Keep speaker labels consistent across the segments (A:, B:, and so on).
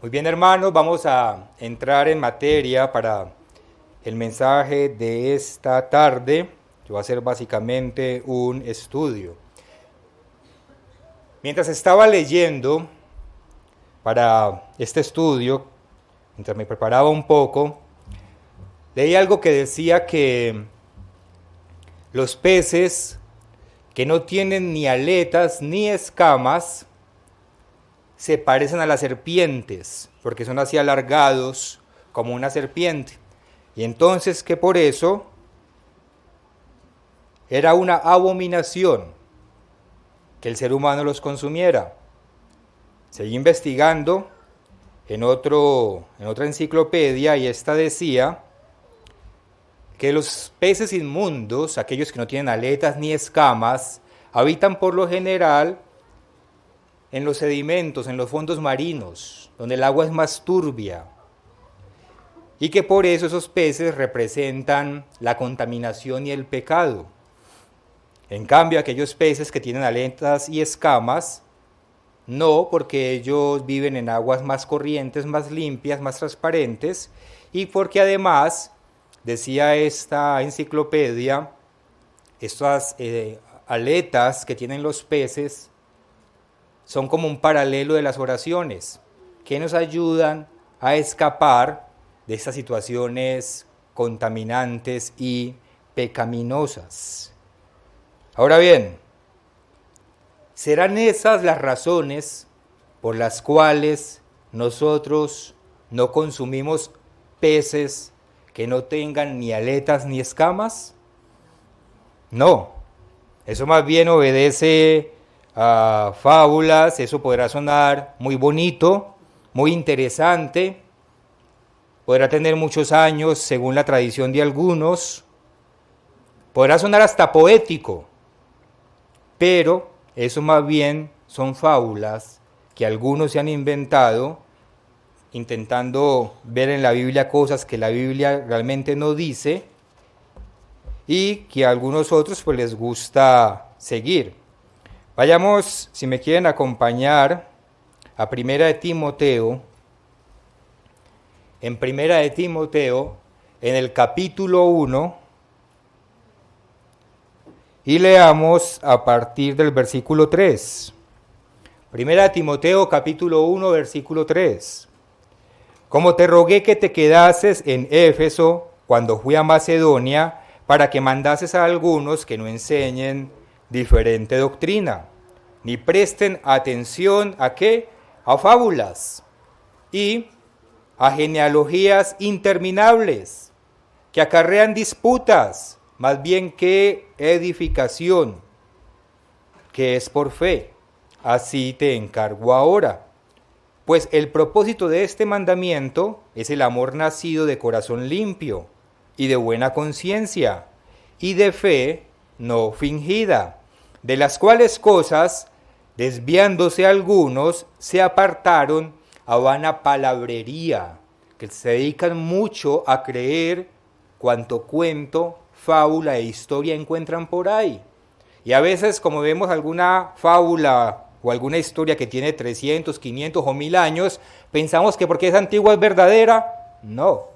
A: Muy bien, hermanos, vamos a entrar en materia para el mensaje de esta tarde, que va a ser básicamente un estudio. Mientras estaba leyendo para este estudio, mientras me preparaba un poco, leí algo que decía que los peces que no tienen ni aletas ni escamas se parecen a las serpientes, porque son así alargados como una serpiente. Y entonces que por eso era una abominación que el ser humano los consumiera. Seguí investigando en otra enciclopedia y esta decía que los peces inmundos, aquellos que no tienen aletas ni escamas, habitan por lo general en los sedimentos, en los fondos marinos, donde el agua es más turbia, y que por eso esos peces representan la contaminación y el pecado. En cambio, aquellos peces que tienen aletas y escamas, no, porque ellos viven en aguas más corrientes, más limpias, más transparentes, y porque además, decía esta enciclopedia, estas aletas que tienen los peces son como un paralelo de las oraciones, que nos ayudan a escapar de estas situaciones contaminantes y pecaminosas. Ahora bien, ¿serán esas las razones por las cuales nosotros no consumimos peces que no tengan ni aletas ni escamas? No, eso más bien obedece a fábulas, eso podrá sonar muy bonito, muy interesante, podrá tener muchos años según la tradición de algunos, podrá sonar hasta poético, pero eso más bien son fábulas que algunos se han inventado intentando ver en la Biblia cosas que la Biblia realmente no dice y que a algunos otros pues les gusta seguir. Vayamos, si me quieren acompañar, a Primera de Timoteo. En Primera de Timoteo, en el capítulo 1, y leamos a partir del versículo 3. Primera de Timoteo, capítulo 1, versículo 3. Como te rogué que te quedases en Éfeso cuando fui a Macedonia, para que mandases a algunos que no enseñen diferente doctrina, ni presten atención a qué, a fábulas y a genealogías interminables que acarrean disputas, más bien que edificación, que es por fe. Así te encargo ahora. Pues el propósito de este mandamiento es el amor nacido de corazón limpio y de buena conciencia y de fe no fingida, de las cuales cosas, desviándose algunos, se apartaron a vana palabrería, que se dedican mucho a creer cuanto cuento, fábula e historia encuentran por ahí. Y a veces, como vemos alguna fábula o alguna historia que tiene 300, 500 o 1000 años, pensamos que porque es antigua es verdadera. No.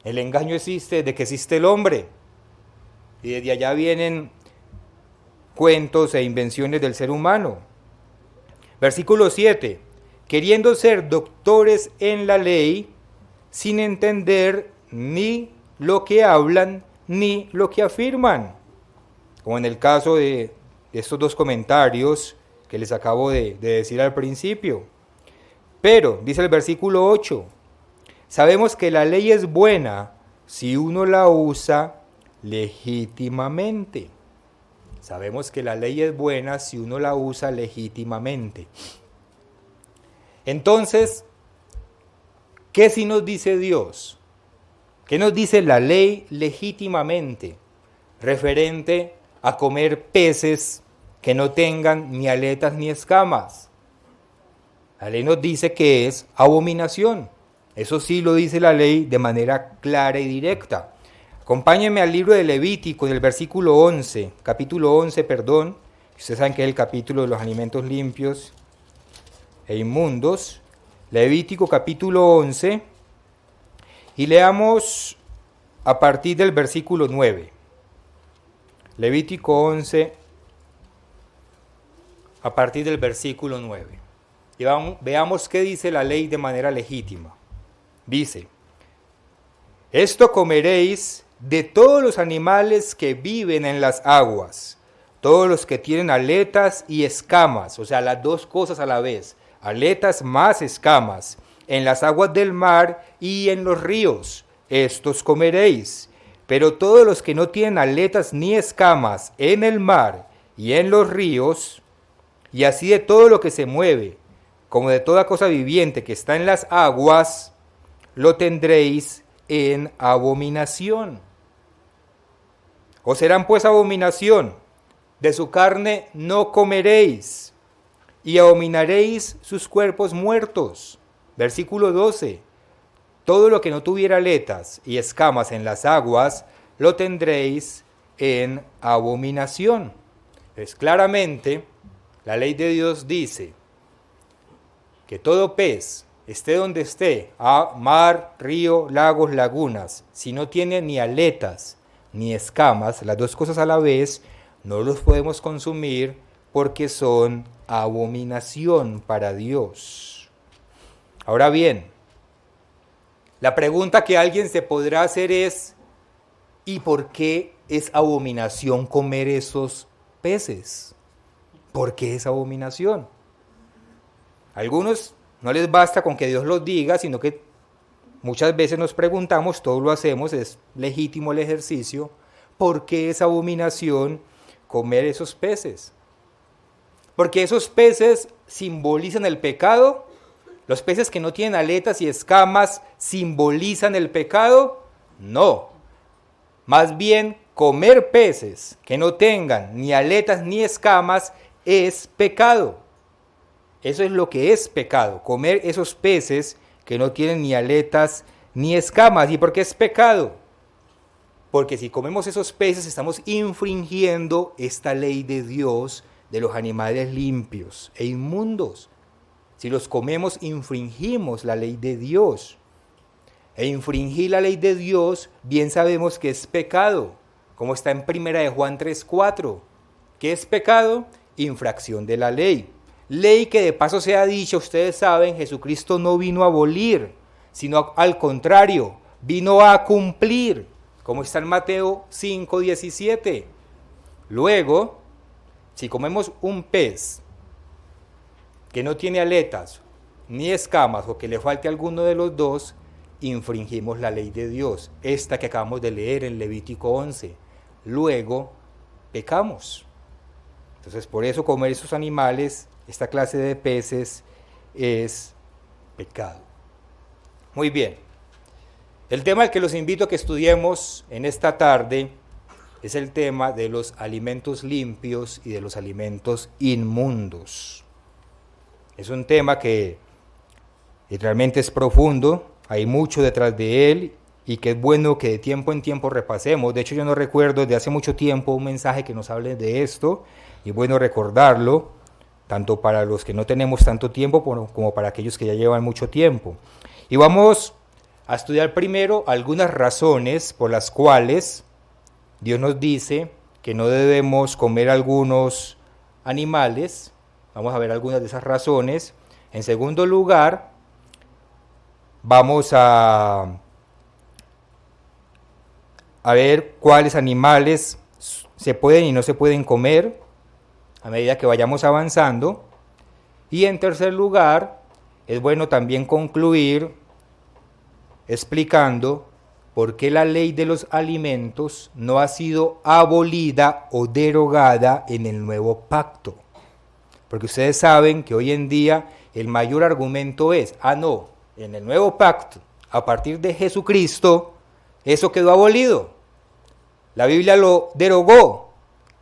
A: El engaño existe desde que existe el hombre. Y desde allá vienen cuentos e invenciones del ser humano. Versículo 7. Queriendo ser doctores en la ley, sin entender ni lo que hablan ni lo que afirman. Como en el caso de estos dos comentarios que les acabo de decir al principio. Pero, dice el versículo 8, sabemos que la ley es buena si uno la usa legítimamente. Sabemos que la ley es buena si uno la usa legítimamente. Entonces, ¿qué sí nos dice Dios? ¿Qué nos dice la ley legítimamente referente a comer peces que no tengan ni aletas ni escamas? La ley nos dice que es abominación. Eso sí lo dice la ley de manera clara y directa. Acompáñenme al libro de Levítico, en el versículo 11, capítulo 11, perdón. Ustedes saben que es el capítulo de los alimentos limpios e inmundos. Levítico capítulo 11 y leamos a partir del versículo 9. Levítico 11 a partir del versículo 9. Y veamos qué dice la ley de manera legítima. Dice: esto comeréis de todos los animales que viven en las aguas, todos los que tienen aletas y escamas, o sea, las dos cosas a la vez, aletas más escamas, en las aguas del mar y en los ríos, estos comeréis. Pero todos los que no tienen aletas ni escamas en el mar y en los ríos, y así de todo lo que se mueve, como de toda cosa viviente que está en las aguas, lo tendréis en abominación. Os serán pues abominación, de su carne no comeréis, y abominaréis sus cuerpos muertos. Versículo 12. Todo lo que no tuviera aletas y escamas en las aguas, lo tendréis en abominación. Pues claramente, la ley de Dios dice que todo pez, esté donde esté, mar, río, lagos, lagunas, si no tiene ni aletas ni escamas, las dos cosas a la vez, no los podemos consumir porque son abominación para Dios. Ahora bien, la pregunta que alguien se podrá hacer es: ¿y por qué es abominación comer esos peces? ¿Por qué es abominación? A algunos no les basta con que Dios los diga, sino que muchas veces nos preguntamos, todos lo hacemos, es legítimo el ejercicio, ¿por qué es abominación comer esos peces? Porque esos peces simbolizan el pecado. ¿Los peces que no tienen aletas y escamas simbolizan el pecado? No. Más bien, comer peces que no tengan ni aletas ni escamas es pecado. Eso es lo que es pecado, comer esos peces que no tienen ni aletas ni escamas. ¿Y por qué es pecado? Porque si comemos esos peces estamos infringiendo esta ley de Dios de los animales limpios e inmundos. Si los comemos, infringimos la ley de Dios. E infringir la ley de Dios, bien sabemos que es pecado, como está en 1 Juan 3:4. ¿Qué es pecado? Infracción de la ley. Ley que, de paso sea dicho, ustedes saben, Jesucristo no vino a abolir, sino al contrario, vino a cumplir, como está en Mateo 5:17. Luego, si comemos un pez que no tiene aletas ni escamas o que le falte alguno de los dos, infringimos la ley de Dios, esta que acabamos de leer en Levítico 11. Luego, pecamos. Entonces, por eso comer esos animales, esta clase de peces, es pecado. Muy bien. El tema al que los invito a que estudiemos en esta tarde es el tema de los alimentos limpios y de los alimentos inmundos. Es un tema que realmente es profundo, hay mucho detrás de él y que es bueno que de tiempo en tiempo repasemos. De hecho, yo no recuerdo desde hace mucho tiempo un mensaje que nos hable de esto, y es bueno recordarlo, tanto para los que no tenemos tanto tiempo como para aquellos que ya llevan mucho tiempo. Y vamos a estudiar primero algunas razones por las cuales Dios nos dice que no debemos comer algunos animales. Vamos a ver algunas de esas razones. En segundo lugar, vamos a ver cuáles animales se pueden y no se pueden comer a medida que vayamos avanzando. Y en tercer lugar, es bueno también concluir explicando por qué la ley de los alimentos no ha sido abolida o derogada en el nuevo pacto. Porque ustedes saben que hoy en día el mayor argumento es, no, en el nuevo pacto, a partir de Jesucristo, eso quedó abolido. La Biblia lo derogó,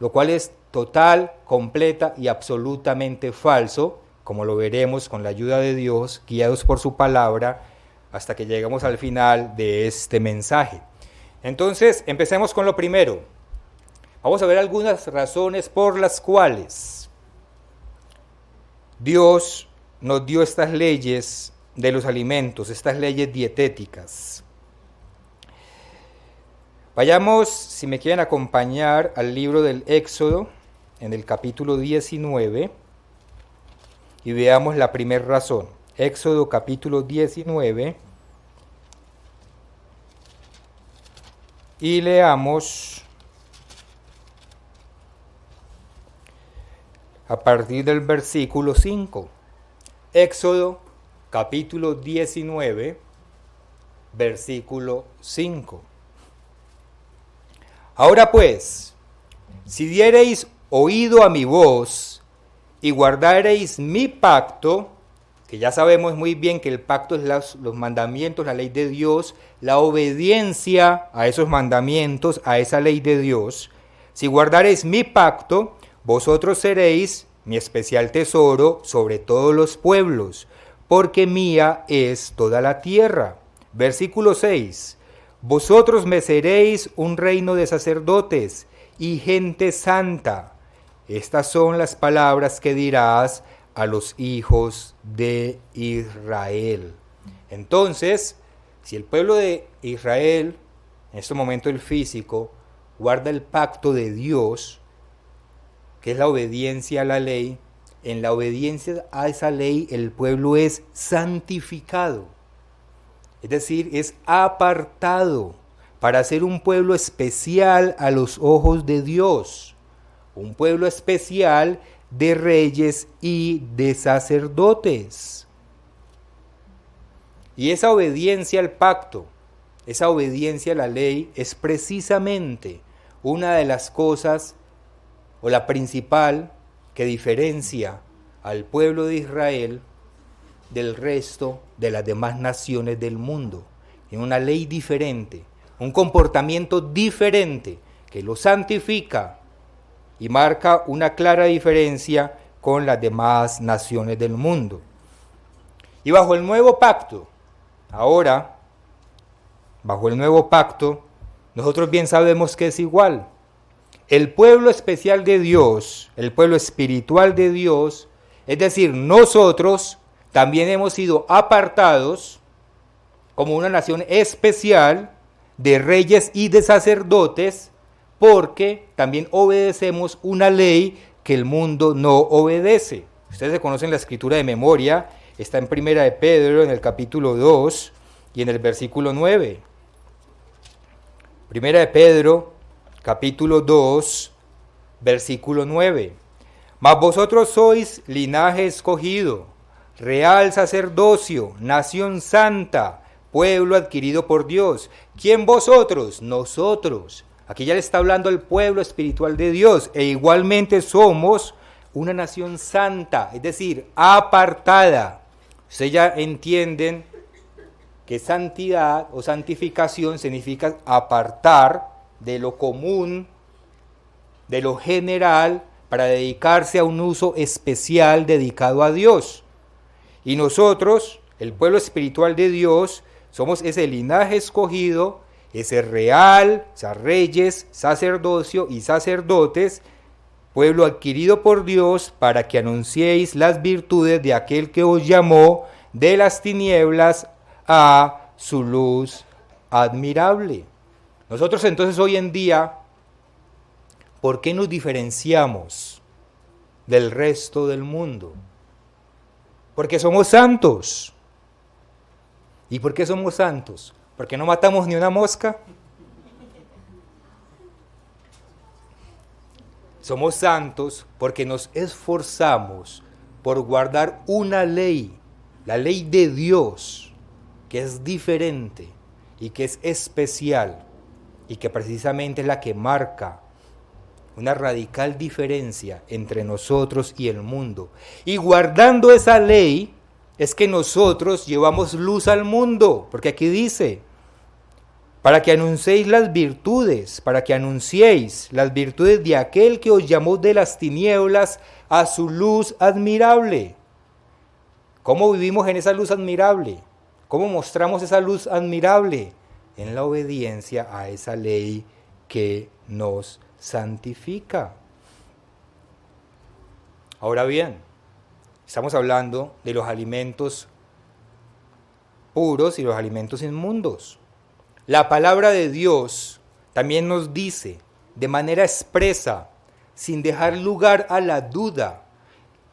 A: lo cual es total, completa y absolutamente falso, como lo veremos con la ayuda de Dios, guiados por su palabra, hasta que lleguemos al final de este mensaje. Entonces, empecemos con lo primero. Vamos a ver algunas razones por las cuales Dios nos dio estas leyes de los alimentos, estas leyes dietéticas. Vayamos, si me quieren acompañar, al libro del Éxodo, en el capítulo 19, y veamos la primera razón. Éxodo capítulo 19, y leamos a partir del versículo 5. Éxodo capítulo 19, versículo 5. Ahora pues, si diereis oído a mi voz y guardareis mi pacto, que ya sabemos muy bien que el pacto es los mandamientos, la ley de Dios, la obediencia a esos mandamientos, a esa ley de Dios, si guardareis mi pacto, vosotros seréis mi especial tesoro sobre todos los pueblos, porque mía es toda la tierra. Versículo 6. Vosotros me seréis un reino de sacerdotes y gente santa. Estas son las palabras que dirás a los hijos de Israel. Entonces, si el pueblo de Israel, en este momento el físico, guarda el pacto de Dios, que es la obediencia a la ley, en la obediencia a esa ley el pueblo es santificado. Es decir, es apartado para ser un pueblo especial a los ojos de Dios, un pueblo especial de reyes y de sacerdotes. Y esa obediencia al pacto, esa obediencia a la ley es precisamente una de las cosas, o la principal, que diferencia al pueblo de Israel del resto de las demás naciones del mundo. En una ley diferente, un comportamiento diferente que lo santifica y marca una clara diferencia con las demás naciones del mundo. Y bajo el nuevo pacto, ahora, bajo el nuevo pacto, nosotros bien sabemos que es igual. El pueblo especial de Dios, el pueblo espiritual de Dios, es decir, nosotros también hemos sido apartados como una nación especial de reyes y de sacerdotes, porque también obedecemos una ley que el mundo no obedece. Ustedes se conocen la escritura de memoria, está en Primera de Pedro, en el capítulo 2 y en el versículo 9. Primera de Pedro, capítulo 2, versículo 9. Mas vosotros sois linaje escogido, real sacerdocio, nación santa, pueblo adquirido por Dios. ¿Quién vosotros? Nosotros. Aquí ya le está hablando el pueblo espiritual de Dios. E igualmente somos una nación santa, es decir, apartada. Ustedes ya entienden que santidad o santificación significa apartar de lo común, de lo general, para dedicarse a un uso especial dedicado a Dios. Y nosotros, el pueblo espiritual de Dios, somos ese linaje escogido, ese real, o sea, reyes, sacerdocio y sacerdotes, pueblo adquirido por Dios, para que anunciéis las virtudes de aquel que os llamó de las tinieblas a su luz admirable. Nosotros entonces hoy en día, ¿por qué nos diferenciamos del resto del mundo? Porque somos santos. ¿Y por qué somos santos? ¿Porque no matamos ni una mosca? Somos santos porque nos esforzamos por guardar una ley, la ley de Dios, que es diferente y que es especial y que precisamente es la que marca una radical diferencia entre nosotros y el mundo. Y guardando esa ley es que nosotros llevamos luz al mundo, porque aquí dice, para que anunciéis las virtudes, para que anunciéis las virtudes de aquel que os llamó de las tinieblas a su luz admirable. ¿Cómo vivimos en esa luz admirable? ¿Cómo mostramos esa luz admirable? En la obediencia a esa ley que nos santifica. Ahora bien, estamos hablando de los alimentos puros y los alimentos inmundos. La palabra de Dios también nos dice de manera expresa, sin dejar lugar a la duda,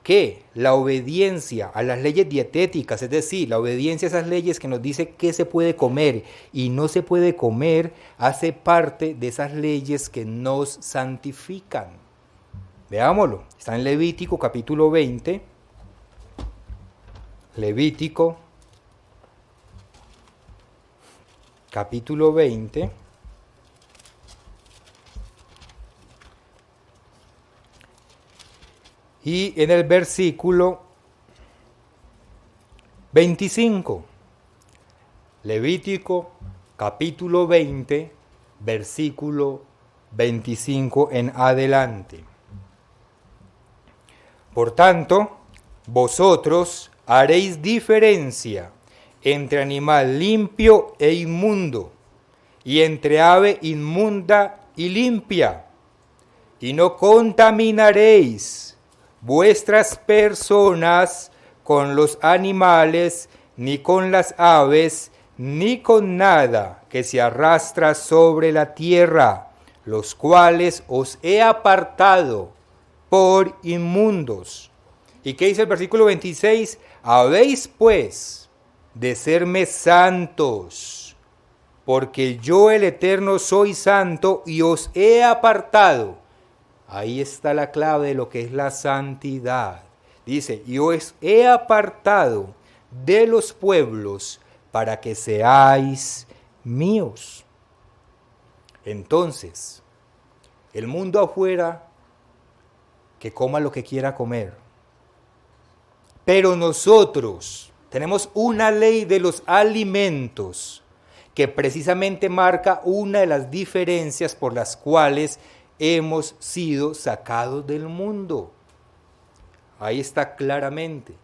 A: que la obediencia a las leyes dietéticas, es decir, la obediencia a esas leyes que nos dice qué se puede comer y no se puede comer, hace parte de esas leyes que nos santifican. Veámoslo, está en Levítico capítulo 20, Levítico capítulo 20, y en el versículo 25, Levítico capítulo 20, versículo 25 en adelante. Por tanto, vosotros haréis diferencia entre animal limpio e inmundo, y entre ave inmunda y limpia, y no contaminaréis vuestras personas con los animales, ni con las aves, ni con nada que se arrastra sobre la tierra, los cuales os he apartado por inmundos. ¿Y qué dice el versículo 26? Habéis pues de serme santos, porque yo el Eterno soy santo y os he apartado. Ahí está la clave de lo que es la santidad. Dice, y os he apartado de los pueblos para que seáis míos. Entonces, el mundo afuera, que coma lo que quiera comer. Pero nosotros tenemos una ley de los alimentos que precisamente marca una de las diferencias por las cuales hemos sido sacados del mundo. Ahí está claramente.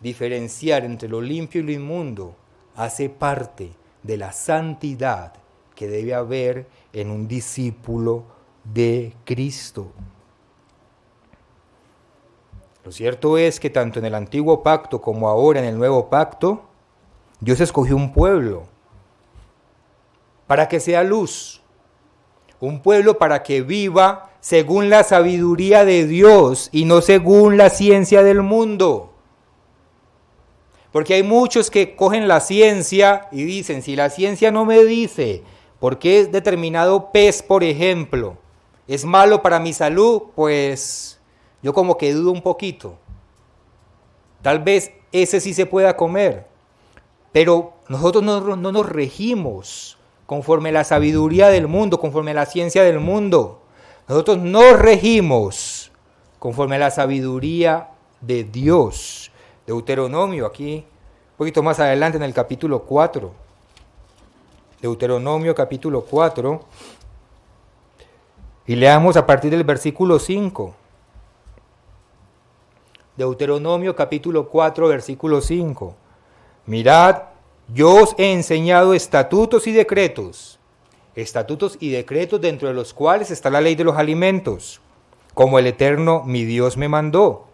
A: Diferenciar entre lo limpio y lo inmundo hace parte de la santidad que debe haber en un discípulo de Cristo. Lo cierto es que tanto en el antiguo pacto como ahora en el nuevo pacto, Dios escogió un pueblo para que sea luz, un pueblo para que viva según la sabiduría de Dios y no según la ciencia del mundo. Porque hay muchos que cogen la ciencia y dicen, si la ciencia no me dice por qué determinado pez, por ejemplo, es malo para mi salud, pues yo como que dudo un poquito. Tal vez ese sí se pueda comer, pero nosotros no nos regimos conforme a la sabiduría del mundo, conforme a la ciencia del mundo. Nosotros nos regimos conforme a la sabiduría de Dios. Deuteronomio, aquí, un poquito más adelante en el capítulo 4. Deuteronomio capítulo 4. Y leamos a partir del versículo 5. Deuteronomio capítulo 4, versículo 5. Mirad, yo os he enseñado estatutos y decretos dentro de los cuales está la ley de los alimentos, como el Eterno mi Dios me mandó,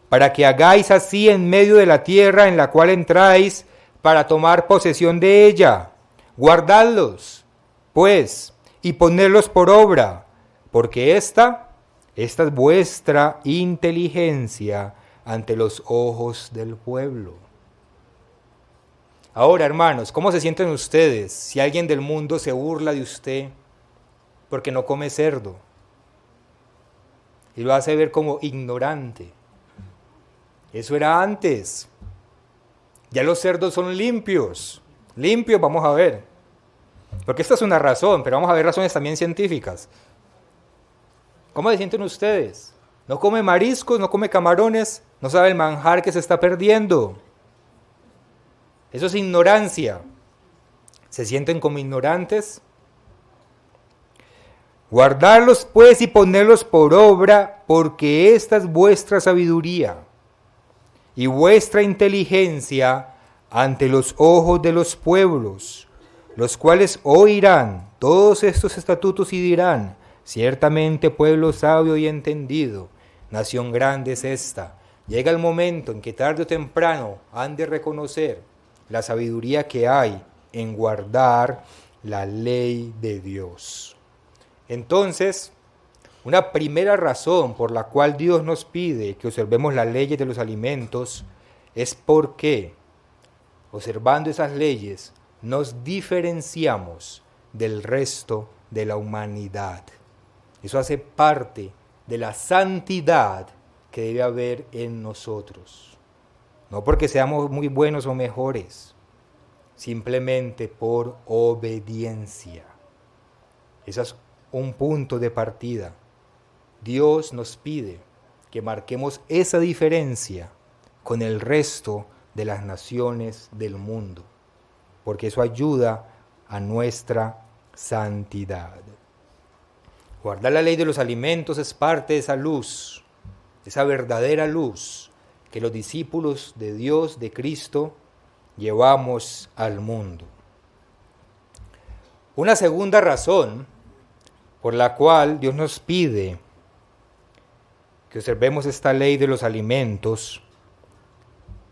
A: para que hagáis así en medio de la tierra en la cual entráis para tomar posesión de ella. Guardadlos, pues, y ponedlos por obra, porque esta es vuestra inteligencia ante los ojos del pueblo. Ahora, hermanos, ¿cómo se sienten ustedes si alguien del mundo se burla de usted porque no come cerdo y lo hace ver como ignorante? Eso era antes. Ya los cerdos son limpios. Limpios, vamos a ver. Porque esta es una razón, pero vamos a ver razones también científicas. ¿Cómo se sienten ustedes? No come mariscos, no come camarones, no sabe el manjar que se está perdiendo. Eso es ignorancia. ¿Se sienten como ignorantes? Guardarlos pues y ponerlos por obra, porque esta es vuestra sabiduría y vuestra inteligencia ante los ojos de los pueblos, los cuales oirán todos estos estatutos y dirán, ciertamente pueblo sabio y entendido, nación grande es esta. Llega el momento en que tarde o temprano han de reconocer la sabiduría que hay en guardar la ley de Dios. Entonces, una primera razón por la cual Dios nos pide que observemos las leyes de los alimentos es porque, observando esas leyes, nos diferenciamos del resto de la humanidad. Eso hace parte de la santidad que debe haber en nosotros. No porque seamos muy buenos o mejores, simplemente por obediencia. Ese es un punto de partida. Dios nos pide que marquemos esa diferencia con el resto de las naciones del mundo, porque eso ayuda a nuestra santidad. Guardar la ley de los alimentos es parte de esa luz, esa verdadera luz que los discípulos de Dios, de Cristo, llevamos al mundo. Una segunda razón por la cual Dios nos pide que observemos esta ley de los alimentos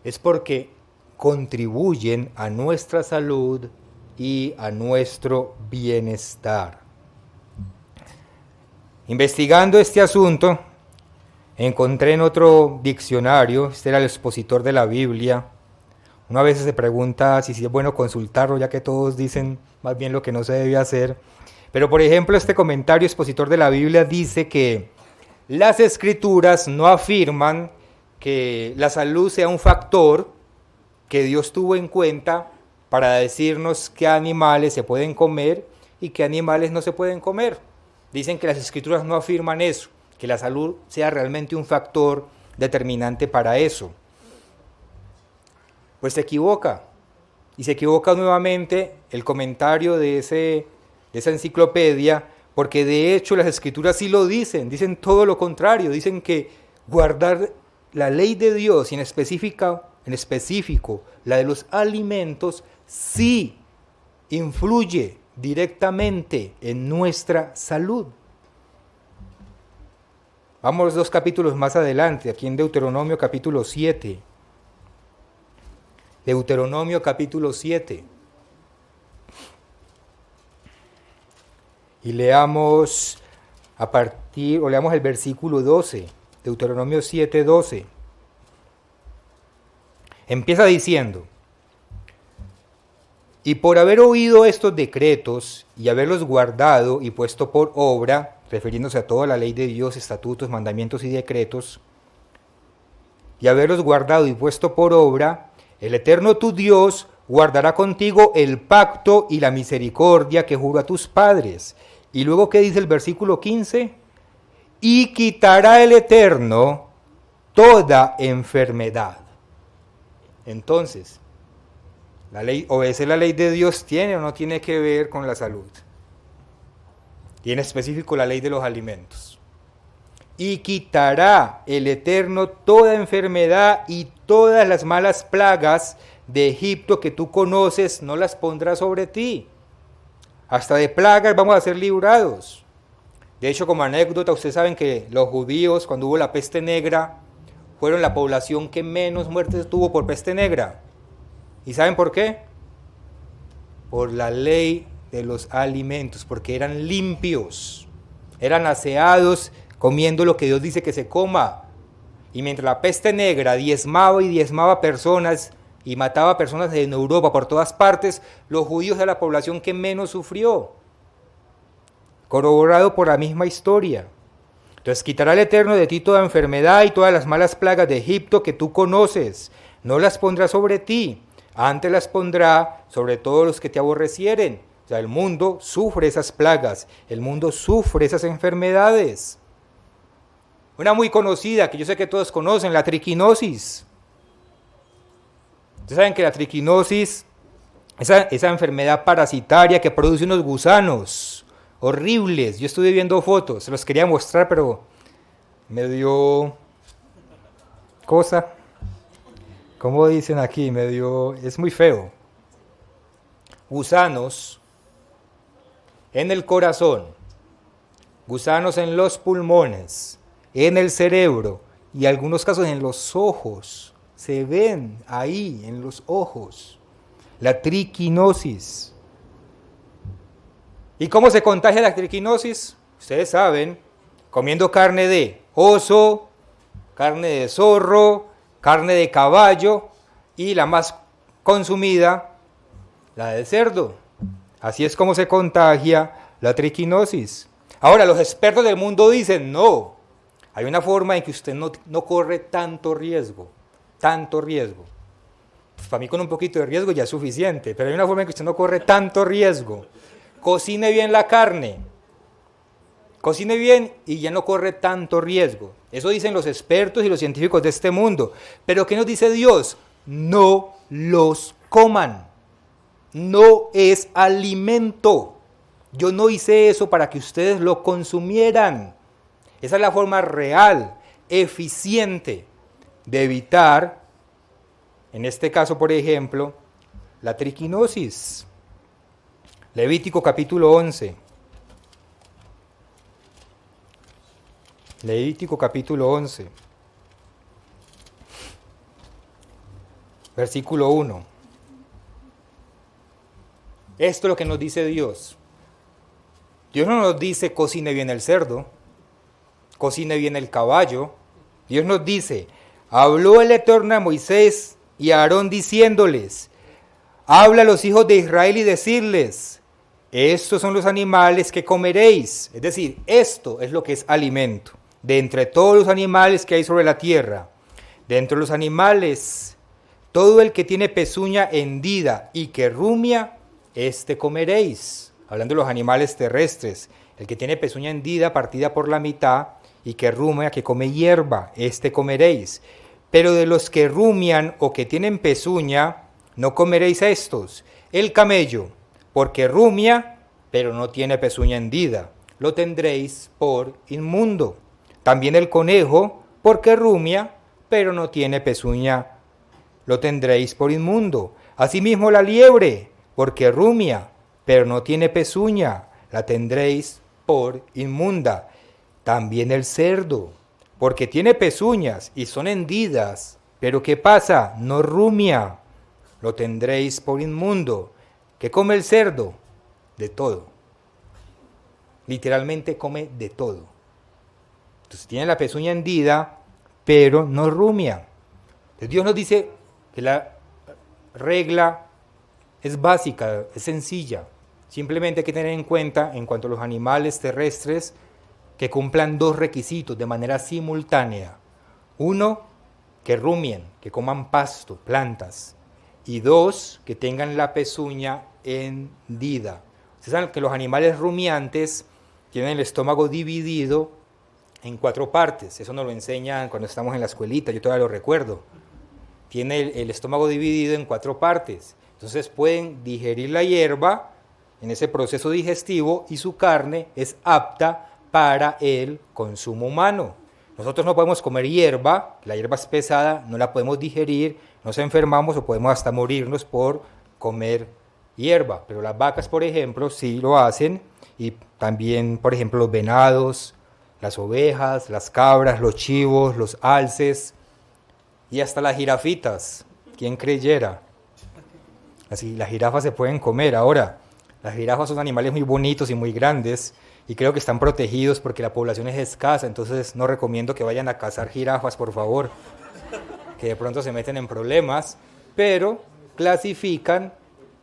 A: es porque contribuyen a nuestra salud y a nuestro bienestar. Investigando este asunto, encontré en otro diccionario, este era el expositor de la Biblia. Una vez se pregunta si es bueno consultarlo, ya que todos dicen más bien lo que no se debe hacer. Pero por ejemplo, este comentario expositor de la Biblia dice que las Escrituras no afirman que la salud sea un factor que Dios tuvo en cuenta para decirnos qué animales se pueden comer y qué animales no se pueden comer. Dicen que las Escrituras no afirman eso, que la salud sea realmente un factor determinante para eso. Pues se equivoca, y se equivoca nuevamente el comentario de esa enciclopedia, porque de hecho las Escrituras sí lo dicen todo lo contrario, dicen que guardar la ley de Dios, y en específico la de los alimentos, sí influye directamente en nuestra salud. Vamos 2 capítulos más adelante, aquí en Deuteronomio capítulo 7. Deuteronomio capítulo 7. Y leamos el versículo 12, Deuteronomio 7, 12. Empieza diciendo: y por haber oído estos decretos y haberlos guardado y puesto por obra, refiriéndose a toda la ley de Dios, estatutos, mandamientos y decretos, y haberlos guardado y puesto por obra, el Eterno tu Dios guardará contigo el pacto y la misericordia que juró a tus padres. Y luego, ¿qué dice el versículo 15? Y quitará el Eterno toda enfermedad. Entonces, obedecer la ley de Dios tiene o no tiene que ver con la salud. Y en específico la ley de los alimentos. Y quitará el Eterno toda enfermedad y todas las malas plagas de Egipto que tú conoces, no las pondrá sobre ti. Hasta de plagas vamos a ser librados. De hecho, como anécdota, ustedes saben que los judíos, cuando hubo la peste negra, fueron la población que menos muertes tuvo por peste negra. ¿Y saben por qué? Por la ley de los alimentos, porque eran limpios, eran aseados, comiendo lo que Dios dice que se coma. Y mientras la peste negra diezmaba personas y mataba personas en Europa por todas partes, los judíos eran la población que menos sufrió. Corroborado por la misma historia. Entonces quitará el Eterno de ti toda enfermedad y todas las malas plagas de Egipto que tú conoces. No las pondrá sobre ti, antes las pondrá sobre todos los que te aborrecieren. O sea, el mundo sufre esas plagas, el mundo sufre esas enfermedades. Una muy conocida, que yo sé que todos conocen, la triquinosis. Ustedes saben que la triquinosis, esa enfermedad parasitaria que produce unos gusanos horribles. Yo estuve viendo fotos, se los quería mostrar, pero me dio cosa. ¿Cómo dicen aquí? Es muy feo. Gusanos en el corazón, gusanos en los pulmones, en el cerebro y en algunos casos en los ojos. Se ven ahí en los ojos. la triquinosis. ¿Y cómo se contagia la triquinosis? Ustedes saben, comiendo carne de oso, carne de zorro, carne de caballo y la más consumida, la de cerdo. Así es como se contagia la triquinosis. Ahora, los expertos del mundo dicen, no, hay una forma en que usted no corre tanto riesgo. Pues para mí con un poquito de riesgo ya es suficiente, pero hay una forma en que usted no corre tanto riesgo. Cocine bien la carne, cocine bien y ya no corre tanto riesgo. Eso dicen los expertos y los científicos de este mundo. Pero ¿qué nos dice Dios? No los coman. No es alimento. Yo no hice eso para que ustedes lo consumieran. Esa es la forma real, eficiente de evitar, en este caso, por ejemplo, la triquinosis. Levítico capítulo 11. Levítico capítulo 11. Versículo 1. Esto es lo que nos dice Dios. Dios no nos dice cocine bien el cerdo, cocine bien el caballo. Dios nos dice, habló el Eterno a Moisés y a Aarón diciéndoles, habla a los hijos de Israel y decirles, estos son los animales que comeréis. Es decir, esto es lo que es alimento. De entre todos los animales que hay sobre la tierra, de entre los animales, todo el que tiene pezuña hendida y que rumia, este comeréis. Hablando de los animales terrestres, el que tiene pezuña hendida partida por la mitad y que rumia, que come hierba, este comeréis. Pero de los que rumian o que tienen pezuña, no comeréis a estos. El camello, porque rumia, pero no tiene pezuña hendida, lo tendréis por inmundo. También el conejo, porque rumia, pero no tiene pezuña, lo tendréis por inmundo. Asimismo la liebre, porque rumia, pero no tiene pezuña, la tendréis por inmunda. También el cerdo, porque tiene pezuñas y son hendidas, pero ¿qué pasa? No rumia, lo tendréis por inmundo. ¿Qué come el cerdo? De todo. Literalmente come de todo. Entonces tiene la pezuña hendida, pero no rumia. Entonces Dios nos dice que la regla es básica, es sencilla. Simplemente hay que tener en cuenta, en cuanto a los animales terrestres, que cumplan dos requisitos de manera simultánea. Uno, que rumien, que coman pasto, plantas. Y dos, que tengan la pezuña hendida. Ustedes saben que los animales rumiantes tienen el estómago dividido en 4 partes. Eso nos lo enseñan cuando estamos en la escuelita, yo todavía lo recuerdo. Tiene el estómago dividido en 4 partes. Entonces pueden digerir la hierba en ese proceso digestivo y su carne es apta para el consumo humano. Nosotros no podemos comer hierba, la hierba es pesada, no la podemos digerir, nos enfermamos o podemos hasta morirnos por comer hierba. Pero las vacas, por ejemplo, sí lo hacen, y también, por ejemplo, los venados, las ovejas, las cabras, los chivos, los alces y hasta las jirafitas. ¿Quién creyera? Así, las jirafas se pueden comer. Ahora, las jirafas son animales muy bonitos y muy grandes y creo que están protegidos porque la población es escasa, entonces no recomiendo que vayan a cazar jirafas, por favor, que de pronto se meten en problemas, pero clasifican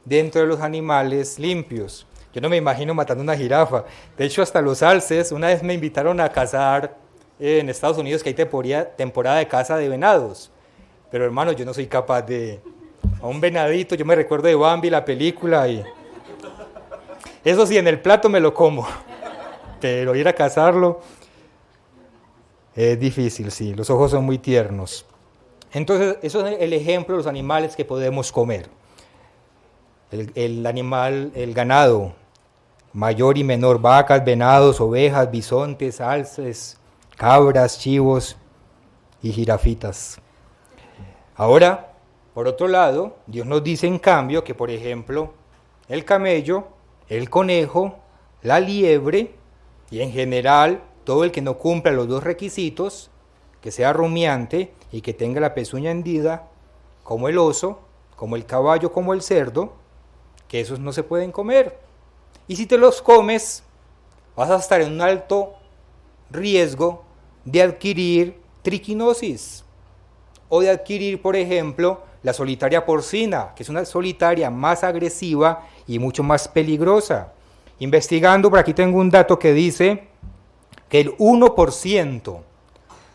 A: dentro de los animales limpios. Yo no me imagino matando una jirafa. De hecho, hasta los alces, una vez me invitaron a cazar en Estados Unidos, que hay temporada de caza de venados. Pero hermano, yo no soy capaz de... A un venadito, yo me recuerdo de Bambi, la película, y... Eso sí, en el plato me lo como. Pero ir a cazarlo es difícil, sí. Los ojos son muy tiernos. Entonces, eso es el ejemplo de los animales que podemos comer. El animal, el ganado, mayor y menor, vacas, venados, ovejas, bisontes, alces, cabras, chivos y jirafitas. Ahora, por otro lado, Dios nos dice en cambio que, por ejemplo, el camello, el conejo, la liebre y en general todo el que no cumpla los 2 requisitos, que sea rumiante y que tenga la pezuña hendida, como el oso, como el caballo, como el cerdo, que esos no se pueden comer. Y si te los comes, vas a estar en un alto riesgo de adquirir triquinosis o de adquirir, por ejemplo, la solitaria porcina, que es una solitaria más agresiva y mucho más peligrosa. Investigando, por aquí tengo un dato que dice que el 1%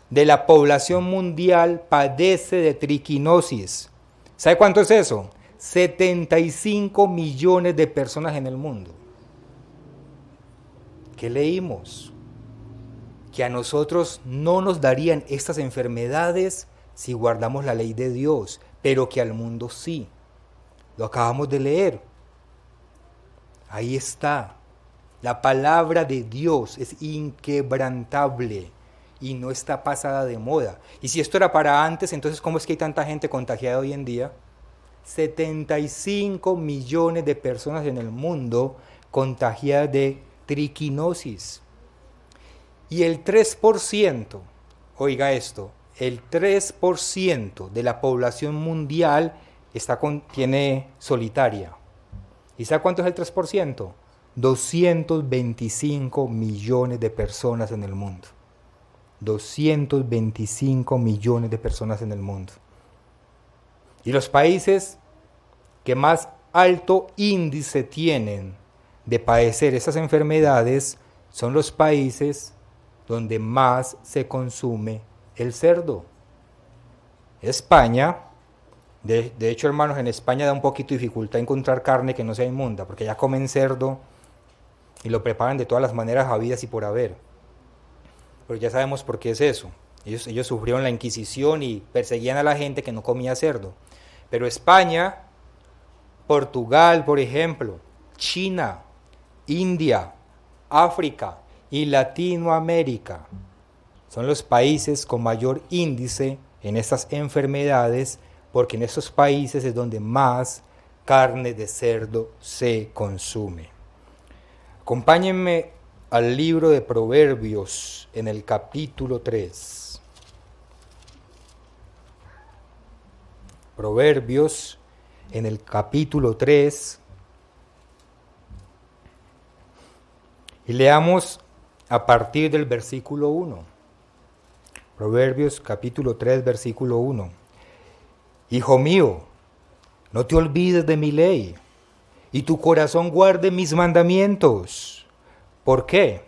A: de la población mundial padece de triquinosis. ¿Sabe cuánto es eso? 75 millones de personas en el mundo. ¿Qué leímos? Que a nosotros no nos darían estas enfermedades si guardamos la ley de Dios, pero que al mundo sí. Lo acabamos de leer. Ahí está. La palabra de Dios es inquebrantable y no está pasada de moda. Y si esto era para antes, entonces ¿cómo es que hay tanta gente contagiada hoy en día? 75 millones de personas en el mundo contagiadas de triquinosis. Y el 3%, oiga esto, el 3% de la población mundial tiene solitaria. ¿Y sabe cuánto es el 3%? 225 millones de personas en el mundo. 225 millones de personas en el mundo. Y los países que más alto índice tienen de padecer esas enfermedades son los países donde más se consume el cerdo. España, de hecho, hermanos, en España da un poquito de dificultad encontrar carne que no sea inmunda, porque ya comen cerdo y lo preparan de todas las maneras habidas y por haber. Pero ya sabemos por qué es eso. Ellos sufrieron la Inquisición y perseguían a la gente que no comía cerdo. Pero España, Portugal, por ejemplo, China, India, África y Latinoamérica son los países con mayor índice en estas enfermedades, porque en estos países es donde más carne de cerdo se consume. Acompáñenme al libro de Proverbios en el capítulo 3. Proverbios en el capítulo 3. Y leamos a partir del versículo 1. Proverbios capítulo 3, versículo 1. Hijo mío, no te olvides de mi ley, y tu corazón guarde mis mandamientos. ¿Por qué?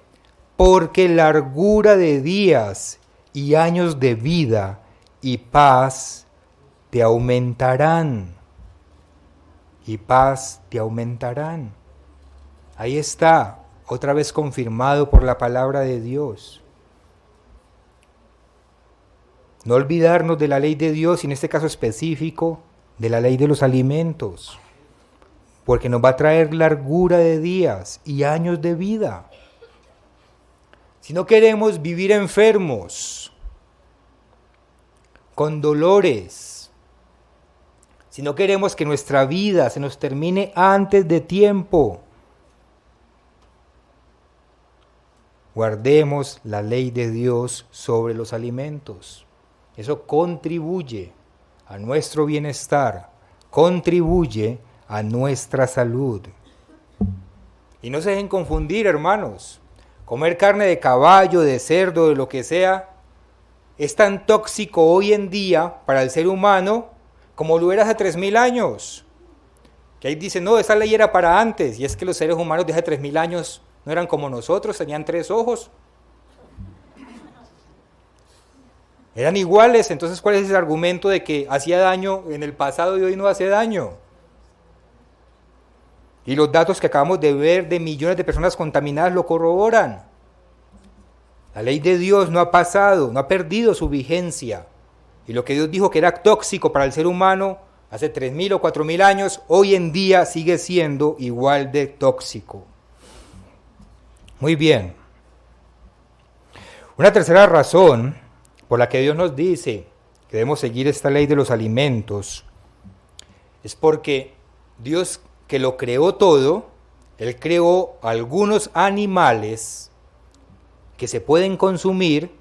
A: Porque largura de días y años de vida y paz te aumentarán. Y paz te aumentarán. Ahí está, otra vez confirmado por la palabra de Dios. No olvidarnos de la ley de Dios, y en este caso específico, de la ley de los alimentos, porque nos va a traer largura de días y años de vida. Si no queremos vivir enfermos, con dolores, si no queremos que nuestra vida se nos termine antes de tiempo, guardemos la ley de Dios sobre los alimentos. Eso contribuye a nuestro bienestar, contribuye a nuestra salud. Y no se dejen confundir, hermanos. Comer carne de caballo, de cerdo, de lo que sea, es tan tóxico hoy en día para el ser humano como lo era hace 3000 años. Que ahí dicen, no, esa ley era para antes, y es que los seres humanos de hace 3000 años no eran como nosotros, tenían 3 ojos. Eran iguales, entonces ¿cuál es ese argumento de que hacía daño en el pasado y hoy no hace daño? Y los datos que acabamos de ver de millones de personas contaminadas lo corroboran. La ley de Dios no ha pasado, no ha perdido su vigencia. Y lo que Dios dijo que era tóxico para el ser humano hace 3000 o 4000 años, hoy en día sigue siendo igual de tóxico. Muy bien. Una tercera razón por la que Dios nos dice que debemos seguir esta ley de los alimentos es porque Dios, que lo creó todo, Él creó algunos animales que se pueden consumir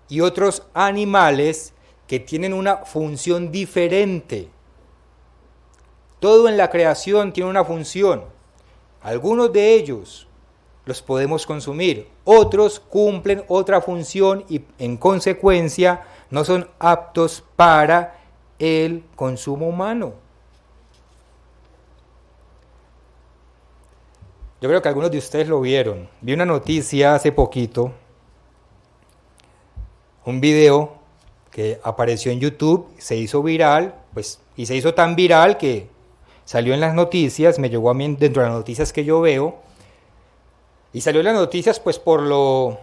A: y otros animales que tienen una función diferente. Todo en la creación tiene una función. Algunos de ellos los podemos consumir, otros cumplen otra función y en consecuencia no son aptos para el consumo humano. Yo creo que algunos de ustedes lo vieron. Vi una noticia hace poquito, un video que apareció en YouTube, se hizo viral, pues, y se hizo tan viral que salió en las noticias, me llegó a mí dentro de las noticias que yo veo, y salió en las noticias pues por lo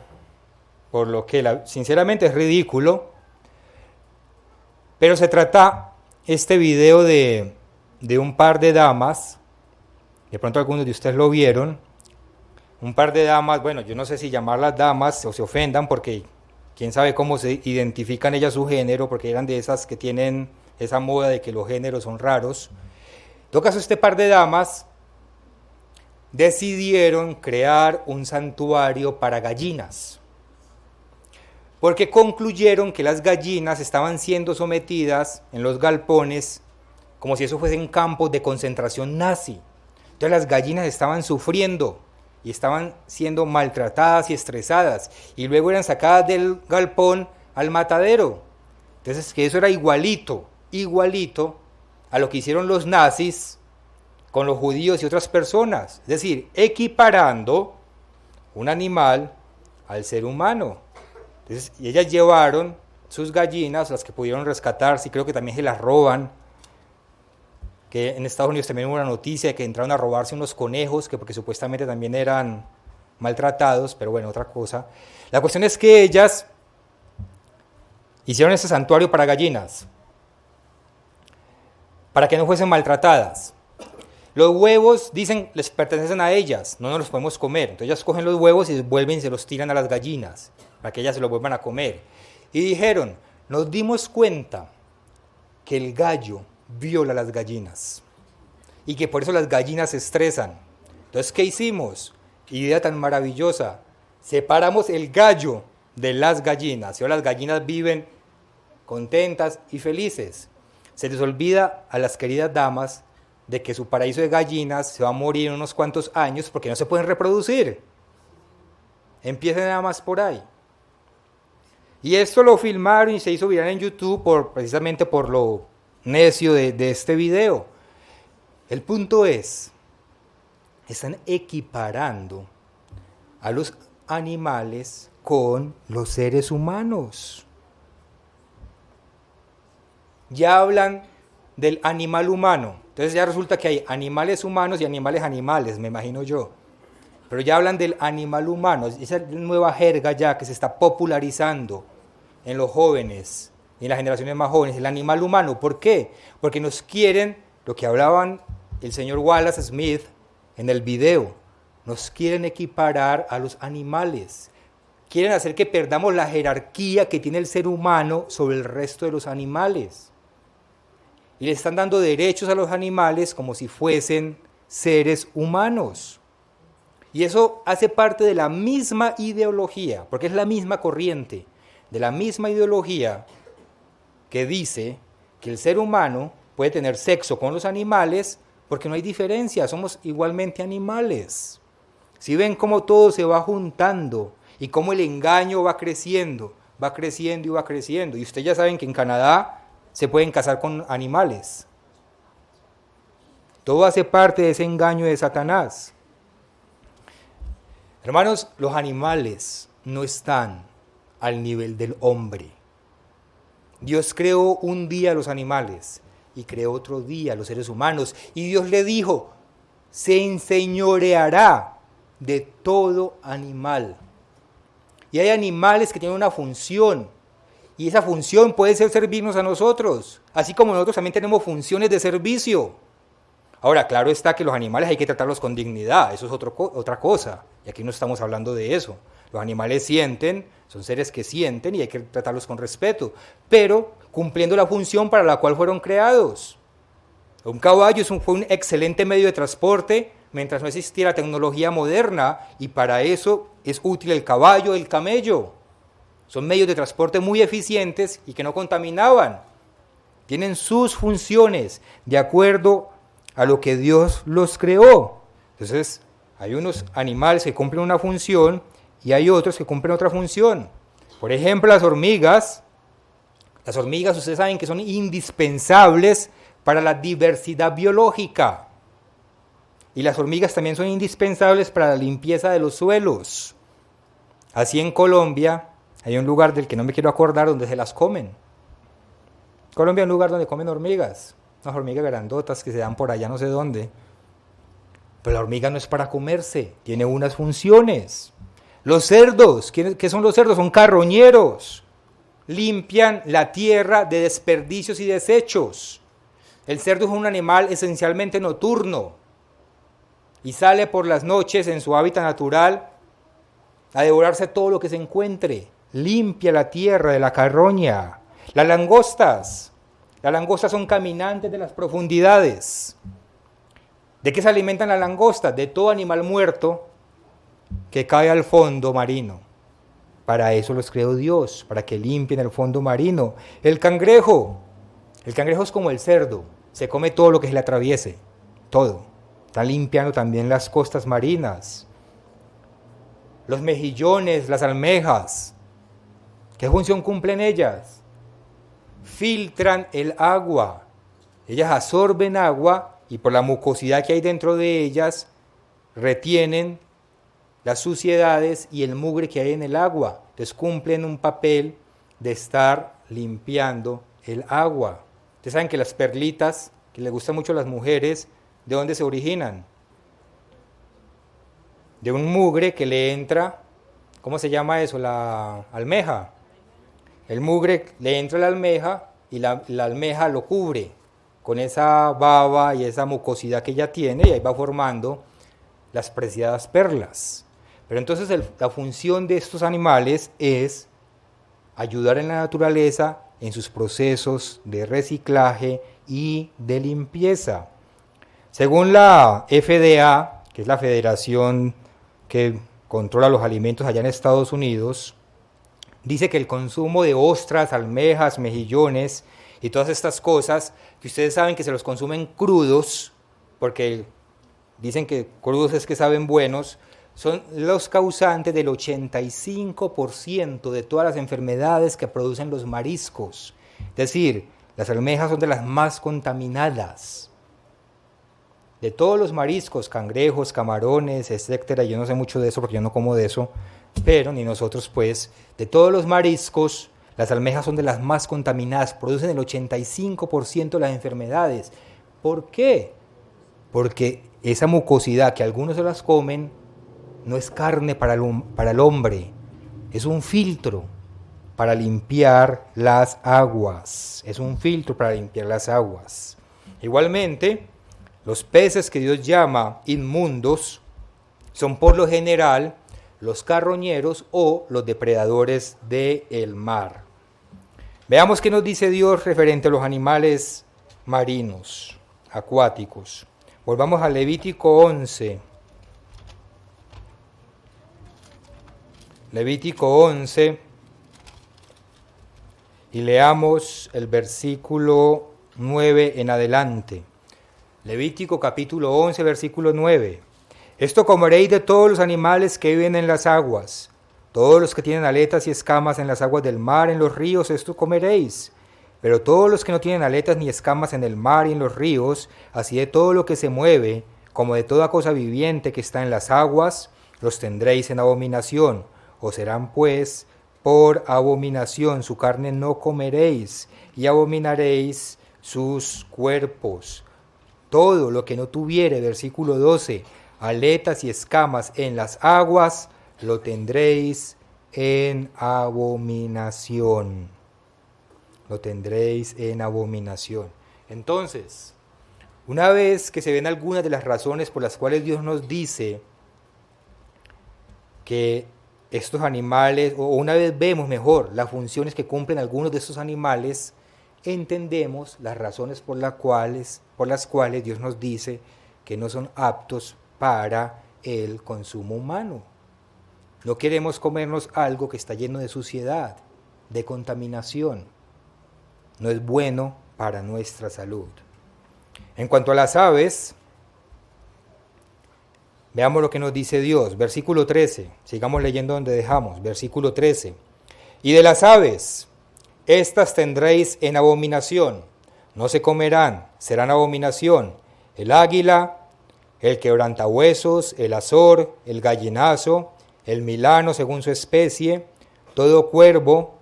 A: que sinceramente es ridículo, pero se trata este video de un par de damas, de pronto algunos de ustedes lo vieron, un par de damas, bueno, yo no sé si llamarlas damas o se ofendan porque quién sabe cómo se identifican ellas su género, porque eran de esas que tienen esa moda de que los géneros son raros. En todo caso, este par de damas decidieron crear un santuario para gallinas, porque concluyeron que las gallinas estaban siendo sometidas en los galpones como si eso fuesen campos de concentración nazi. Entonces las gallinas estaban sufriendo y estaban siendo maltratadas y estresadas, y luego eran sacadas del galpón al matadero. Entonces que eso era igualito a lo que hicieron los nazis con los judíos y otras personas, es decir, equiparando un animal al ser humano. Entonces, y ellas llevaron sus gallinas, las que pudieron rescatarse, y creo que también se las roban, que en Estados Unidos también hubo una noticia de que entraron a robarse unos conejos, que porque supuestamente también eran maltratados, pero bueno, otra cosa. La cuestión es que ellas hicieron ese santuario para gallinas, para que no fuesen maltratadas. Los huevos, dicen, les pertenecen a ellas, no nos los podemos comer. Entonces ellas cogen los huevos y vuelven y se los tiran a las gallinas, para que ellas se los vuelvan a comer. Y dijeron, nos dimos cuenta que el gallo viola a las gallinas y que por eso las gallinas se estresan. Entonces, ¿qué hicimos? Idea tan maravillosa. Separamos el gallo de las gallinas y ahora las gallinas viven contentas y felices. Se les olvida a las queridas damas de que su paraíso de gallinas se va a morir en unos cuantos años porque no se pueden reproducir. Empiecen nada más por ahí. Y esto lo filmaron y se hizo viral en YouTube precisamente por lo necio de este video. El punto es, están equiparando a los animales con los seres humanos. Ya hablan del animal humano, entonces ya resulta que hay animales humanos y animales, me imagino yo. Pero ya hablan del animal humano, esa nueva jerga ya que se está popularizando en los jóvenes y en las generaciones más jóvenes, el animal humano. ¿Por qué? Porque nos quieren, lo que hablaban el señor Wallace Smith en el video, nos quieren equiparar a los animales. Quieren hacer que perdamos la jerarquía que tiene el ser humano sobre el resto de los animales. Y le están dando derechos a los animales como si fuesen seres humanos. Y eso hace parte de la misma ideología, porque es la misma corriente, de la misma ideología que dice que el ser humano puede tener sexo con los animales porque no hay diferencia, somos igualmente animales. Si ven cómo todo se va juntando y cómo el engaño va creciendo y va creciendo. Y ustedes ya saben que en Canadá se pueden casar con animales. Todo hace parte de ese engaño de Satanás. Hermanos, los animales no están al nivel del hombre. Dios creó un día a los animales y creó otro día a los seres humanos. Y Dios le dijo, se enseñoreará de todo animal. Y hay animales que tienen una función. Y esa función puede ser servirnos a nosotros, así como nosotros también tenemos funciones de servicio. Ahora, claro está que los animales hay que tratarlos con dignidad, eso es otra cosa, y aquí no estamos hablando de eso. Los animales sienten, son seres que sienten y hay que tratarlos con respeto, pero cumpliendo la función para la cual fueron creados. Un caballo fue un excelente medio de transporte mientras no existiera tecnología moderna, y para eso es útil el caballo, el camello. Son medios de transporte muy eficientes y que no contaminaban. Tienen sus funciones de acuerdo a lo que Dios los creó. Entonces, hay unos animales que cumplen una función y hay otros que cumplen otra función. Por ejemplo, las hormigas ustedes saben que son indispensables para la diversidad biológica. Y las hormigas también son indispensables para la limpieza de los suelos. Así en Colombia hay un lugar del que no me quiero acordar donde se las comen. Colombia es un lugar donde comen hormigas, unas hormigas grandotas que se dan por allá no sé dónde. Pero la hormiga no es para comerse, tiene unas funciones. Los cerdos, ¿qué son los cerdos? Son carroñeros. Limpian la tierra de desperdicios y desechos. El cerdo es un animal esencialmente nocturno y sale por las noches en su hábitat natural a devorarse todo lo que se encuentre. Limpia la tierra de la carroña. Las langostas son caminantes de las profundidades. ¿De qué se alimentan las langostas? De todo animal muerto que cae al fondo marino. Para eso los creó Dios, para que limpien el fondo marino. El cangrejo es como el cerdo, se come todo lo que se le atraviese, todo. Está limpiando también las costas marinas. Los mejillones, las almejas, ¿qué función cumplen ellas? Filtran el agua. Ellas absorben agua y por la mucosidad que hay dentro de ellas, retienen las suciedades y el mugre que hay en el agua. Entonces cumplen un papel de estar limpiando el agua. Ustedes saben que las perlitas, que les gustan mucho a las mujeres, ¿de dónde se originan? De un mugre que le entra, ¿cómo se llama eso? La almeja. El mugre le entra a la almeja y la almeja lo cubre con esa baba y esa mucosidad que ella tiene y ahí va formando las preciadas perlas. Pero entonces la función de estos animales es ayudar en la naturaleza en sus procesos de reciclaje y de limpieza. Según la FDA, que es la federación que controla los alimentos allá en Estados Unidos, dice que el consumo de ostras, almejas, mejillones y todas estas cosas, que ustedes saben que se los consumen crudos, porque dicen que crudos es que saben buenos, son los causantes del 85% de todas las enfermedades que producen los mariscos. Es decir, las almejas son de las más contaminadas. De todos los mariscos, cangrejos, camarones, etcétera, yo no sé mucho de eso porque yo no como de eso, pero ni nosotros pues, de todos los mariscos, las almejas son de las más contaminadas, producen el 85% de las enfermedades. ¿Por qué? Porque esa mucosidad que algunos se las comen no es carne para el hombre, es un filtro para limpiar las aguas, Igualmente, los peces que Dios llama inmundos son por lo general los carroñeros o los depredadores del mar. Veamos qué nos dice Dios referente a los animales marinos, acuáticos. Volvamos a Levítico 11. Levítico 11 y leamos el versículo 9 en adelante. Levítico capítulo 11, versículo 9. Esto comeréis de todos los animales que viven en las aguas, todos los que tienen aletas y escamas en las aguas del mar, en los ríos, esto comeréis. Pero todos los que no tienen aletas ni escamas en el mar y en los ríos, así de todo lo que se mueve, como de toda cosa viviente que está en las aguas, los tendréis en abominación. Os serán pues por abominación, su carne no comeréis, y abominaréis sus cuerpos. Todo lo que no tuviere, versículo 12, aletas y escamas en las aguas, lo tendréis en abominación. Lo tendréis en abominación. Entonces, una vez que se ven algunas de las razones por las cuales Dios nos dice que estos animales, o una vez vemos mejor las funciones que cumplen algunos de estos animales, entendemos las razones por las cuales Dios nos dice que no son aptos para el consumo humano. No queremos comernos algo que está lleno de suciedad, de contaminación. No es bueno para nuestra salud. En cuanto a las aves, veamos lo que nos dice Dios. Versículo 13, sigamos leyendo donde dejamos. Versículo 13. Y de las aves, estas tendréis en abominación, no se comerán, serán abominación. El águila, el quebrantahuesos, el azor, el gallinazo, el milano según su especie, todo cuervo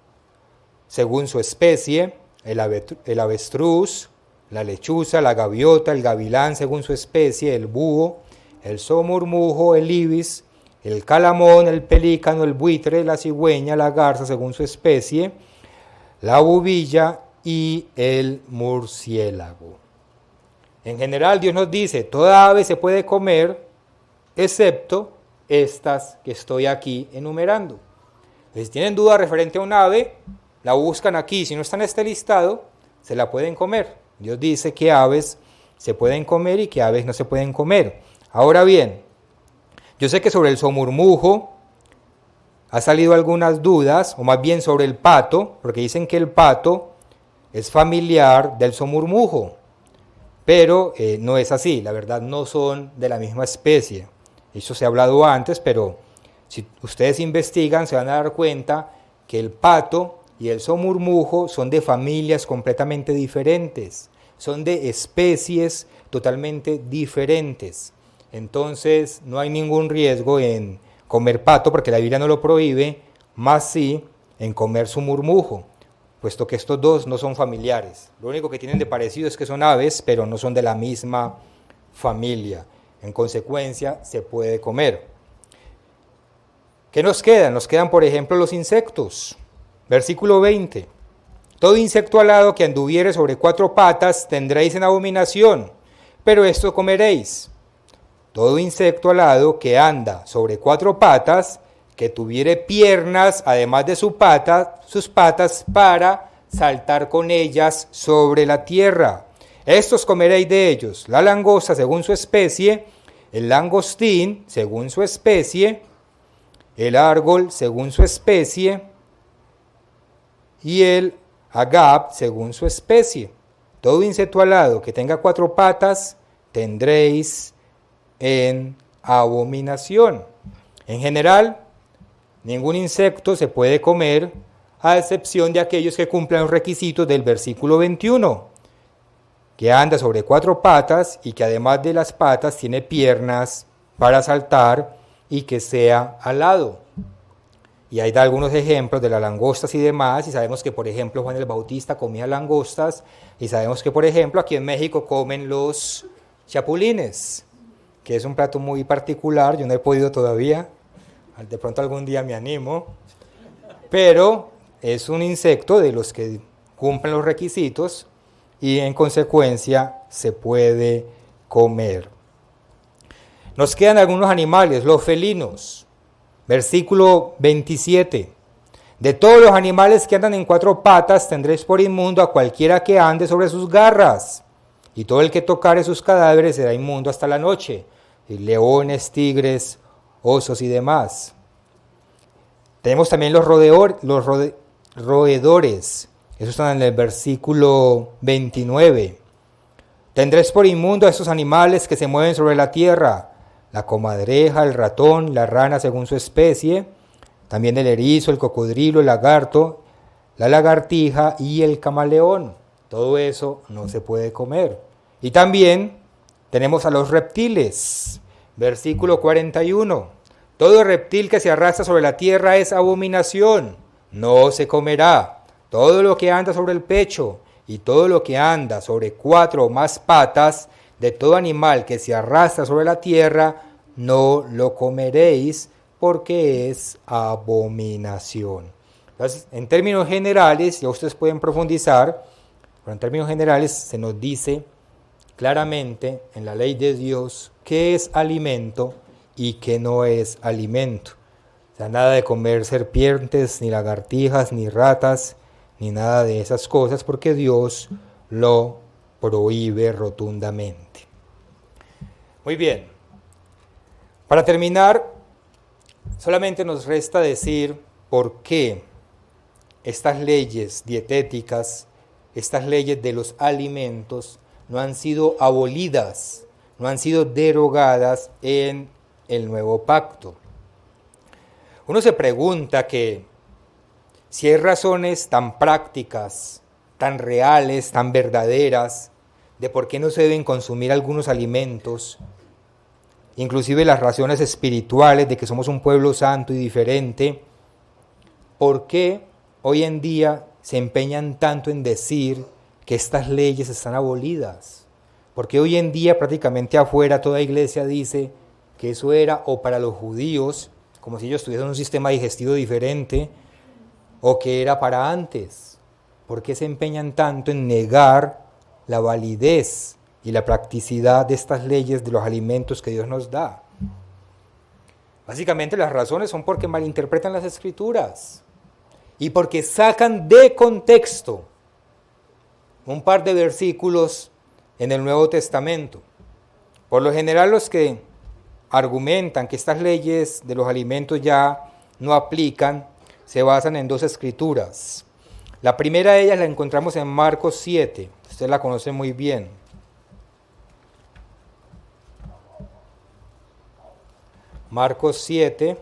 A: según su especie, el avestruz, la lechuza, la gaviota, el gavilán según su especie, el búho, el somormujo, el ibis, el calamón, el pelícano, el buitre, la cigüeña, la garza según su especie, la bubilla y el murciélago. En general Dios nos dice, toda ave se puede comer, excepto estas que estoy aquí enumerando. Si tienen duda referente a un ave, la buscan aquí. Si no está en este listado, se la pueden comer. Dios dice que aves se pueden comer y que aves no se pueden comer. Ahora bien, yo sé que sobre el somormujo ha salido algunas dudas, o más bien sobre el pato, porque dicen que el pato es familiar del somormujo, pero no es así. La verdad, no son de la misma especie. Eso se ha hablado antes, pero si ustedes investigan se van a dar cuenta que el pato y el somormujo son de familias completamente diferentes, son de especies totalmente diferentes. Entonces no hay ningún riesgo en comer pato, porque la Biblia no lo prohíbe, más sí en comer somormujo, puesto que estos dos no son familiares. Lo único que tienen de parecido es que son aves, pero no son de la misma familia. En consecuencia, se puede comer. ¿Qué nos quedan? Nos quedan, por ejemplo, los insectos. Versículo 20. Todo insecto alado que anduviere sobre 4 patas tendréis en abominación, pero esto comeréis. Todo insecto alado que anda sobre 4 patas, que tuviere piernas, además de sus patas, para saltar con ellas sobre la tierra. Estos comeréis de ellos: la langosta según su especie, el langostín según su especie, el árgol según su especie, y el agap según su especie. Todo insecto alado que tenga 4 patas tendréis en abominación. En general, ningún insecto se puede comer, a excepción de aquellos que cumplan los requisitos del versículo 21, que anda sobre 4 patas y que además de las patas tiene piernas para saltar y que sea alado. Y ahí da algunos ejemplos de las langostas y demás, y sabemos que, por ejemplo, Juan el Bautista comía langostas, y sabemos que, por ejemplo, aquí en México comen los chapulines, que es un plato muy particular. Yo no he podido todavía, de pronto algún día me animo, pero es un insecto de los que cumplen los requisitos y en consecuencia se puede comer. Nos quedan algunos animales, los felinos. Versículo 27. De todos los animales que andan en 4 patas tendréis por inmundo a cualquiera que ande sobre sus garras, y todo el que tocare sus cadáveres será inmundo hasta la noche. Y leones, tigres, osos y demás. Tenemos también los roedores. Eso está en el versículo 29. Tendréis por inmundo a esos animales que se mueven sobre la tierra: la comadreja, el ratón, la rana según su especie, también el erizo, el cocodrilo, el lagarto, la lagartija y el camaleón. Todo eso no se puede comer. Y también tenemos a los reptiles. Versículo 41. Todo reptil que se arrastra sobre la tierra es abominación, no se comerá. Todo lo que anda sobre el pecho y todo lo que anda sobre 4 o más patas, de todo animal que se arrastra sobre la tierra, no lo comeréis, porque es abominación. Entonces, en términos generales, ya ustedes pueden profundizar, pero en términos generales se nos dice claramente en la ley de Dios qué es alimento y qué no es alimento. O sea, nada de comer serpientes, ni lagartijas, ni ratas, ni nada de esas cosas, porque Dios lo prohíbe rotundamente. Muy bien. Para terminar, solamente nos resta decir por qué estas leyes dietéticas, estas leyes de los alimentos, no han sido abolidas, no han sido derogadas en el nuevo pacto. Uno se pregunta que si hay razones tan prácticas, tan reales, tan verdaderas, de por qué no se deben consumir algunos alimentos, inclusive las razones espirituales de que somos un pueblo santo y diferente, ¿por qué hoy en día se empeñan tanto en decir que estas leyes están abolidas? Porque hoy en día prácticamente afuera toda iglesia dice que eso era o para los judíos, como si ellos tuviesen un sistema digestivo diferente, o que era para antes. ¿Por qué se empeñan tanto en negar la validez y la practicidad de estas leyes de los alimentos que Dios nos da? Básicamente las razones son porque malinterpretan las Escrituras y porque sacan de contexto un par de versículos en el Nuevo Testamento. Por lo general los que argumentan que estas leyes de los alimentos ya no aplican se basan en dos escrituras. La primera de ellas la encontramos en Marcos 7, usted la conoce muy bien. Marcos 7,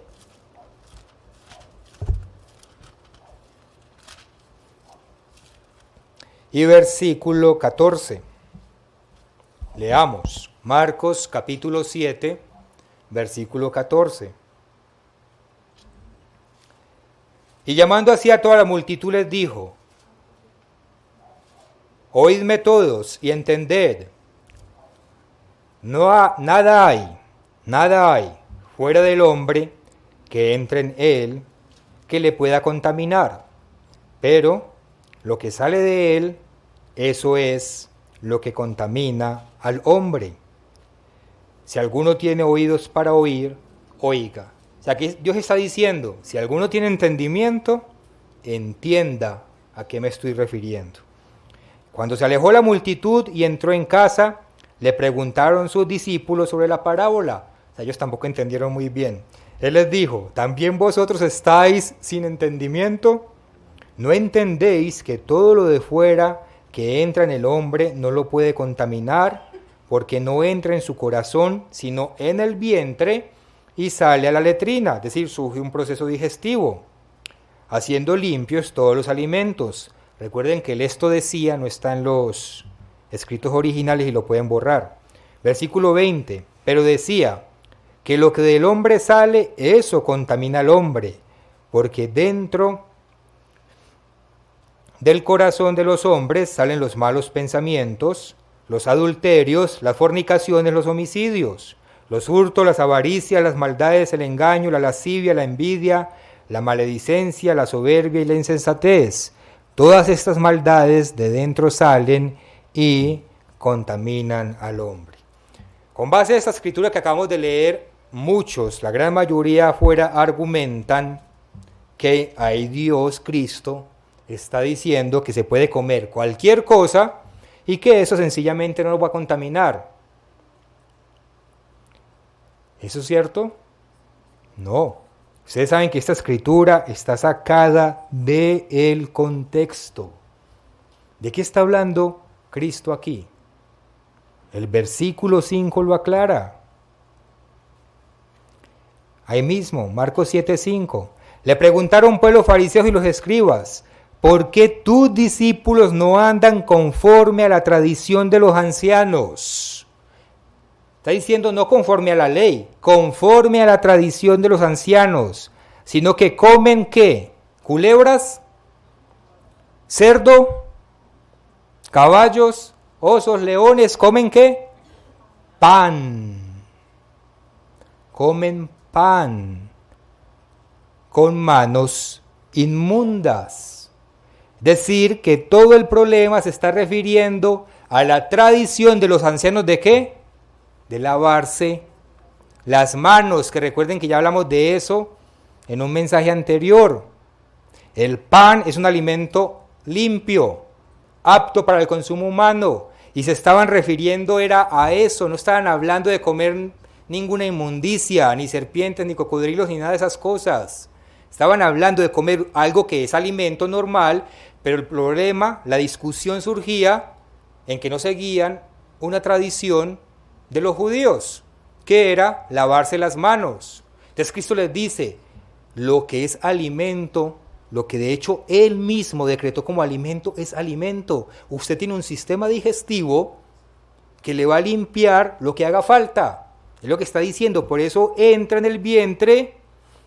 A: y versículo 14. Leamos, Marcos capítulo 7, versículo 14. Y llamando así a toda la multitud les dijo: oídme todos y entended, nada hay fuera del hombre que entre en él que le pueda contaminar, pero lo que sale de él, eso es lo que contamina al hombre. Si alguno tiene oídos para oír, oiga. O sea, aquí Dios está diciendo, si alguno tiene entendimiento, entienda a qué me estoy refiriendo. Cuando se alejó la multitud y entró en casa, le preguntaron sus discípulos sobre la parábola. O sea, ellos tampoco entendieron muy bien. Él les dijo: ¿también vosotros estáis sin entendimiento? ¿No entendéis que todo lo de fuera que entra en el hombre no lo puede contaminar, porque no entra en su corazón, sino en el vientre, y sale a la letrina, es decir, surge un proceso digestivo, haciendo limpios todos los alimentos? Recuerden que el esto decía no está en los escritos originales y lo pueden borrar. Versículo 20, pero decía que lo que del hombre sale, eso contamina al hombre, porque dentro del corazón de los hombres salen los malos pensamientos, los adulterios, las fornicaciones, los homicidios, los hurtos, las avaricias, las maldades, el engaño, la lascivia, la envidia, la maledicencia, la soberbia y la insensatez. Todas estas maldades de dentro salen y contaminan al hombre. Con base a esta escritura que acabamos de leer, muchos, la gran mayoría afuera, argumentan que ahí Dios, Cristo, está diciendo que se puede comer cualquier cosa y que eso sencillamente no lo va a contaminar. ¿Eso es cierto? No. Ustedes saben que esta escritura está sacada del contexto. ¿De qué está hablando Cristo aquí? El versículo 5 lo aclara. Ahí mismo, Marcos 7:5. Le preguntaron pues los fariseos y los escribas: ¿por qué tus discípulos no andan conforme a la tradición de los ancianos? Está diciendo no conforme a la ley, conforme a la tradición de los ancianos, sino que comen ¿qué? ¿Culebras? ¿Cerdo? ¿Caballos? ¿Osos? ¿Leones? ¿Comen qué? Pan. Comen pan con manos inmundas. Decir que todo el problema se está refiriendo a la tradición de los ancianos ¿de qué? De lavarse las manos, que recuerden que ya hablamos de eso en un mensaje anterior. El pan es un alimento limpio, apto para el consumo humano, y se estaban refiriendo era a eso, no estaban hablando de comer ninguna inmundicia, ni serpientes, ni cocodrilos, ni nada de esas cosas. Estaban hablando de comer algo que es alimento normal, pero el problema, la discusión surgía en que no seguían una tradición de los judíos, que era lavarse las manos. Entonces Cristo les dice, lo que es alimento, lo que de hecho Él mismo decretó como alimento, es alimento. Usted tiene un sistema digestivo que le va a limpiar lo que haga falta. Es lo que está diciendo, por eso entra en el vientre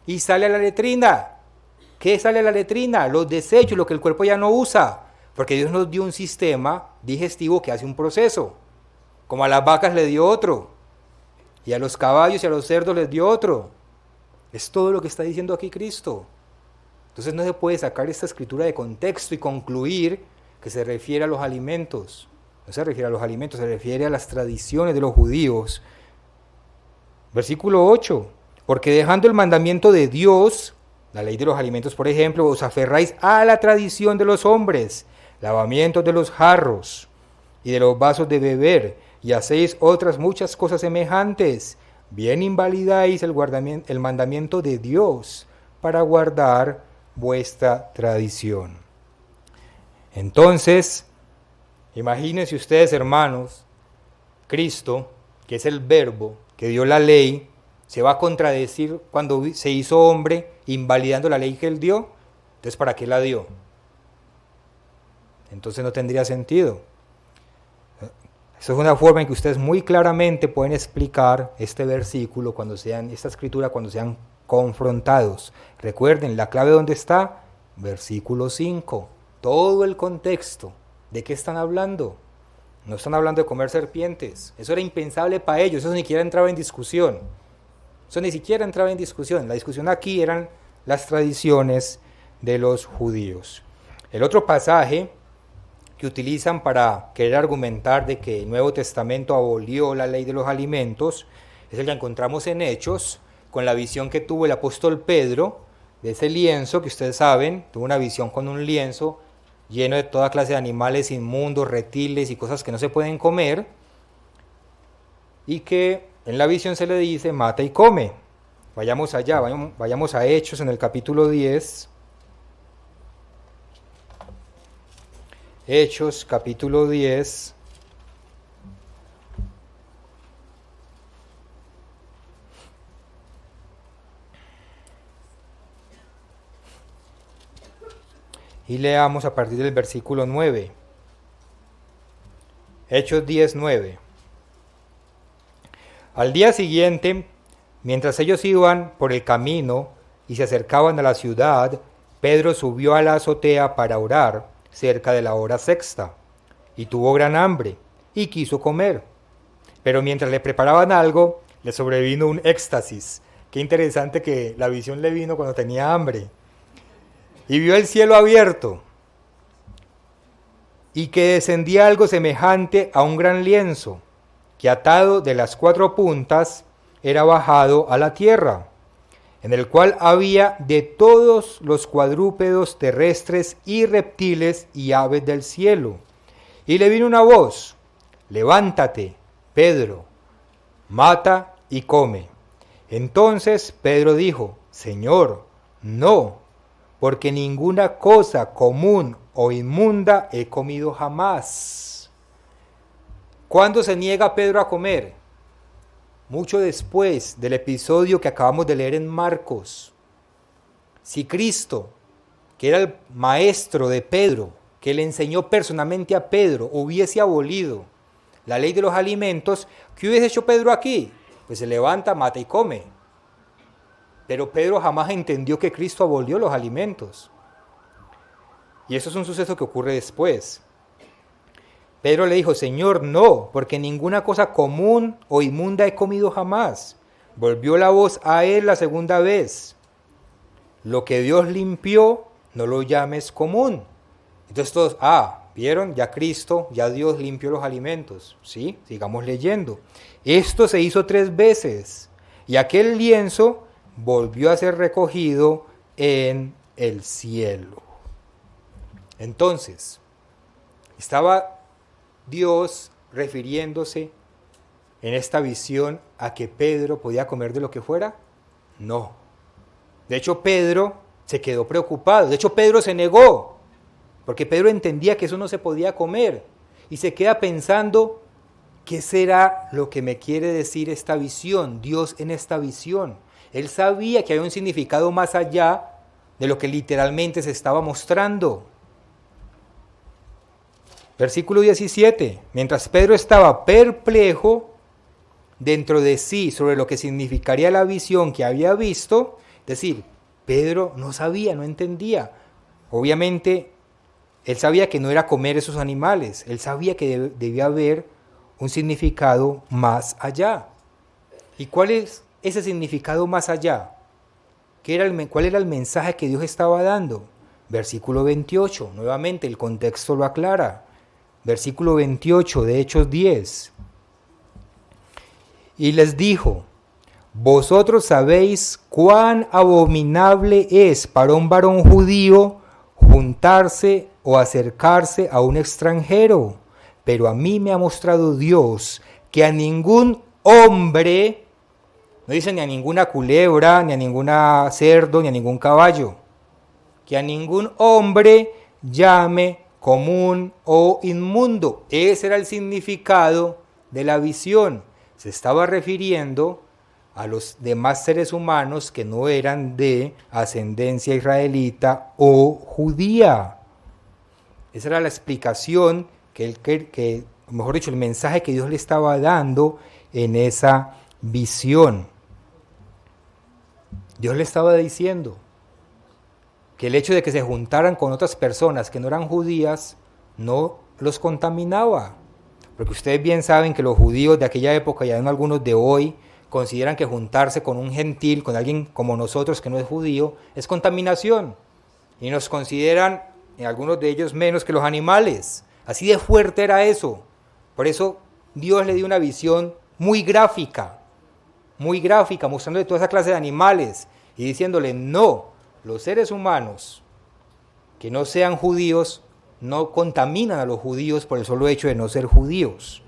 A: y sale a la letrina. ¿Qué sale a la letrina? Los desechos, lo que el cuerpo ya no usa. Porque Dios nos dio un sistema digestivo que hace un proceso. Como a las vacas le dio otro. Y a los caballos y a los cerdos les dio otro. Es todo lo que está diciendo aquí Cristo. Entonces no se puede sacar esta escritura de contexto y concluir que se refiere a los alimentos. No se refiere a los alimentos, se refiere a las tradiciones de los judíos. Versículo 8. Porque dejando el mandamiento de Dios, la ley de los alimentos, por ejemplo, os aferráis a la tradición de los hombres, lavamientos de los jarros y de los vasos de beber, y hacéis otras muchas cosas semejantes. Bien invalidáis el mandamiento de Dios para guardar vuestra tradición. Entonces, imagínense ustedes, hermanos, Cristo, que es el verbo que dio la ley, se va a contradecir cuando se hizo hombre, invalidando la ley que él dio. Entonces, ¿para qué la dio? Entonces no tendría sentido. Esa es una forma en que ustedes muy claramente pueden explicar este versículo esta escritura cuando sean confrontados. Recuerden, la clave ¿dónde está? Versículo 5. Todo el contexto. ¿De qué están hablando? No están hablando de comer serpientes. Eso era impensable para ellos. Eso ni siquiera entraba en discusión. La discusión aquí eran las tradiciones de los judíos. El otro pasaje que utilizan para querer argumentar de que el Nuevo Testamento abolió la ley de los alimentos es el que encontramos en Hechos, con la visión que tuvo el apóstol Pedro de ese lienzo, que ustedes saben, tuvo una visión con un lienzo lleno de toda clase de animales inmundos, reptiles y cosas que no se pueden comer, y que en la visión se le dice, mata y come. Vayamos allá, vayamos a Hechos en el capítulo 10. Hechos, capítulo 10. Y leamos a partir del versículo 9. Hechos 10, 9. Al día siguiente, mientras ellos iban por el camino y se acercaban a la ciudad, Pedro subió a la azotea para orar cerca de la hora sexta, y tuvo gran hambre, y quiso comer. Pero mientras le preparaban algo, le sobrevino un éxtasis. Qué interesante que la visión le vino cuando tenía hambre. Y vio el cielo abierto, y que descendía algo semejante a un gran lienzo, que atado de las 4 puntas era bajado a la tierra, en el cual había de todos los cuadrúpedos terrestres y reptiles y aves del cielo. Y le vino una voz, levántate, Pedro, mata y come. Entonces Pedro dijo, Señor, no, porque ninguna cosa común o inmunda he comido jamás. ¿Cuándo se niega Pedro a comer? Mucho después del episodio que acabamos de leer en Marcos. Si Cristo, que era el maestro de Pedro, que le enseñó personalmente a Pedro, hubiese abolido la ley de los alimentos, ¿qué hubiese hecho Pedro aquí? Pues se levanta, mata y come. Pero Pedro jamás entendió que Cristo abolió los alimentos. Y eso es un suceso que ocurre después. Pedro le dijo, Señor, no, porque ninguna cosa común o inmunda he comido jamás. Volvió la voz a él la segunda vez. Lo que Dios limpió, no lo llames común. Entonces todos, ¿vieron? Ya Cristo, ya Dios limpió los alimentos. Sí, sigamos leyendo. Esto se hizo 3 veces, y aquel lienzo volvió a ser recogido en el cielo. Entonces, estaba Dios refiriéndose en esta visión a que Pedro podía comer de lo que fuera. No. De hecho, Pedro se quedó preocupado. De hecho, Pedro se negó, porque Pedro entendía que eso no se podía comer. Y se queda pensando, ¿qué será lo que me quiere decir esta visión? Dios en esta visión. Él sabía que había un significado más allá de lo que literalmente se estaba mostrando. Versículo 17. Mientras Pedro estaba perplejo dentro de sí sobre lo que significaría la visión que había visto, es decir, Pedro no sabía, no entendía. Obviamente, él sabía que no era comer esos animales, él sabía que debía haber un significado más allá. ¿Y cuál es ese significado más allá? ¿Cuál era el mensaje que Dios estaba dando? Versículo 28, nuevamente el contexto lo aclara. Versículo 28 de Hechos 10. Y les dijo: vosotros sabéis cuán abominable es para un varón judío juntarse o acercarse a un extranjero, pero a mí me ha mostrado Dios que a ningún hombre, no dice ni a ninguna culebra, ni a ninguna cerdo, ni a ningún caballo, que a ningún hombre llame común o inmundo. Ese era el significado de la visión. Se estaba refiriendo a los demás seres humanos que no eran de ascendencia israelita o judía. Esa era la explicación mejor dicho, el mensaje que Dios le estaba dando en esa visión. Dios le estaba diciendo que el hecho de que se juntaran con otras personas que no eran judías no los contaminaba. Porque ustedes bien saben que los judíos de aquella época y aún algunos de hoy consideran que juntarse con un gentil, con alguien como nosotros que no es judío, es contaminación. Y nos consideran, algunos de ellos, menos que los animales. Así de fuerte era eso. Por eso Dios le dio una visión muy gráfica, mostrándole toda esa clase de animales y diciéndole: no, los seres humanos que no sean judíos no contaminan a los judíos por el solo hecho de no ser judíos.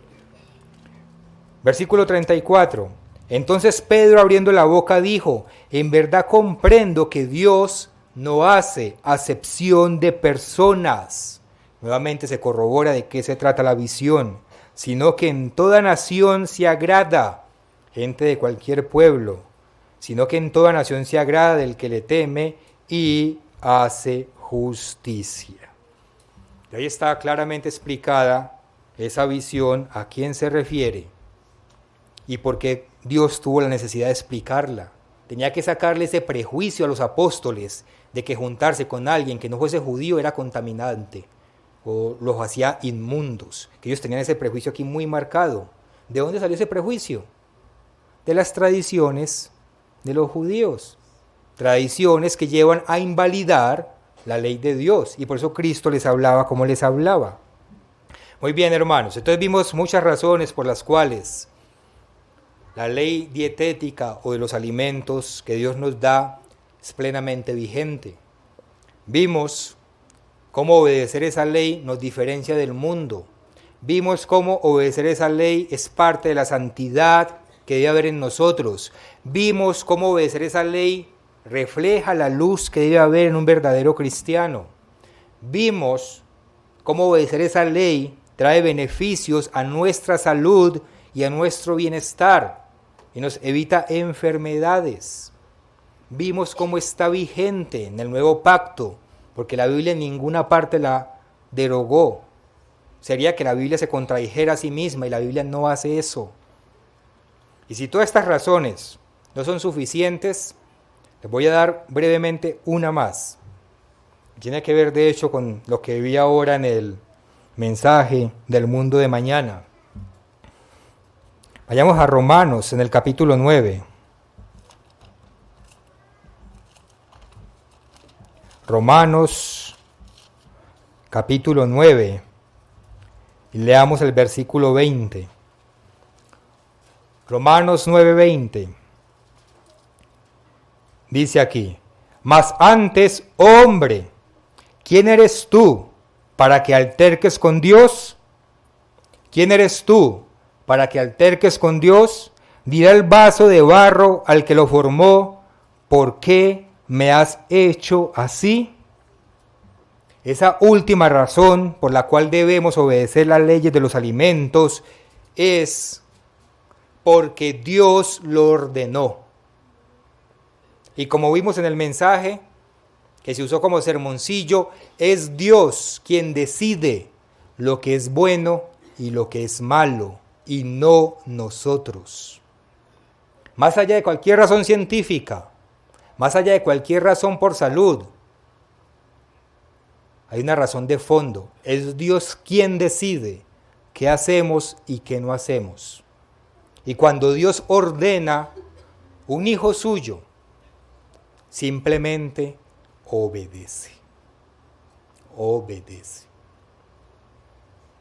A: Versículo 34. Entonces Pedro, abriendo la boca, dijo: en verdad comprendo que Dios no hace acepción de personas. Nuevamente se corrobora de qué se trata la visión, sino que en toda nación se agrada, gente de cualquier pueblo, sino que en toda nación se agrada del que le teme y hace justicia. Y ahí está claramente explicada esa visión, a quién se refiere y por qué Dios tuvo la necesidad de explicarla. Tenía que sacarle ese prejuicio a los apóstoles de que juntarse con alguien que no fuese judío era contaminante o los hacía inmundos, que ellos tenían ese prejuicio aquí muy marcado. ¿De dónde salió ese prejuicio? De las tradiciones de los judíos, tradiciones que llevan a invalidar la ley de Dios, y por eso Cristo les hablaba como les hablaba. Muy bien, hermanos, entonces vimos muchas razones por las cuales la ley dietética o de los alimentos que Dios nos da es plenamente vigente. Vimos cómo obedecer esa ley nos diferencia del mundo. Vimos cómo obedecer esa ley es parte de la santidad que debe haber en nosotros. Vimos cómo obedecer esa ley refleja la luz que debe haber en un verdadero cristiano. Vimos cómo obedecer esa ley trae beneficios a nuestra salud y a nuestro bienestar y nos evita enfermedades. Vimos cómo está vigente en el nuevo pacto, porque la Biblia en ninguna parte la derogó. Sería que la Biblia se contradijera a sí misma y la Biblia no hace eso. Y si todas estas razones no son suficientes, les voy a dar brevemente una más. Tiene que ver de hecho con lo que vi ahora en el mensaje del mundo de mañana. Vayamos a Romanos en el capítulo 9. Romanos capítulo 9. Y leamos el versículo 20. Romanos 9:20. Dice aquí: mas antes, hombre, ¿quién eres tú para que alterques con Dios? ¿Quién eres tú para que alterques con Dios? Dirá el vaso de barro al que lo formó: ¿por qué me has hecho así? Esa última razón por la cual debemos obedecer las leyes de los alimentos es porque Dios lo ordenó. Y como vimos en el mensaje que se usó como sermoncillo, es Dios quien decide lo que es bueno y lo que es malo, y no nosotros. Más allá de cualquier razón científica, más allá de cualquier razón por salud, hay una razón de fondo. Es Dios quien decide qué hacemos y qué no hacemos. Y cuando Dios ordena un hijo suyo, simplemente obedece. Obedece.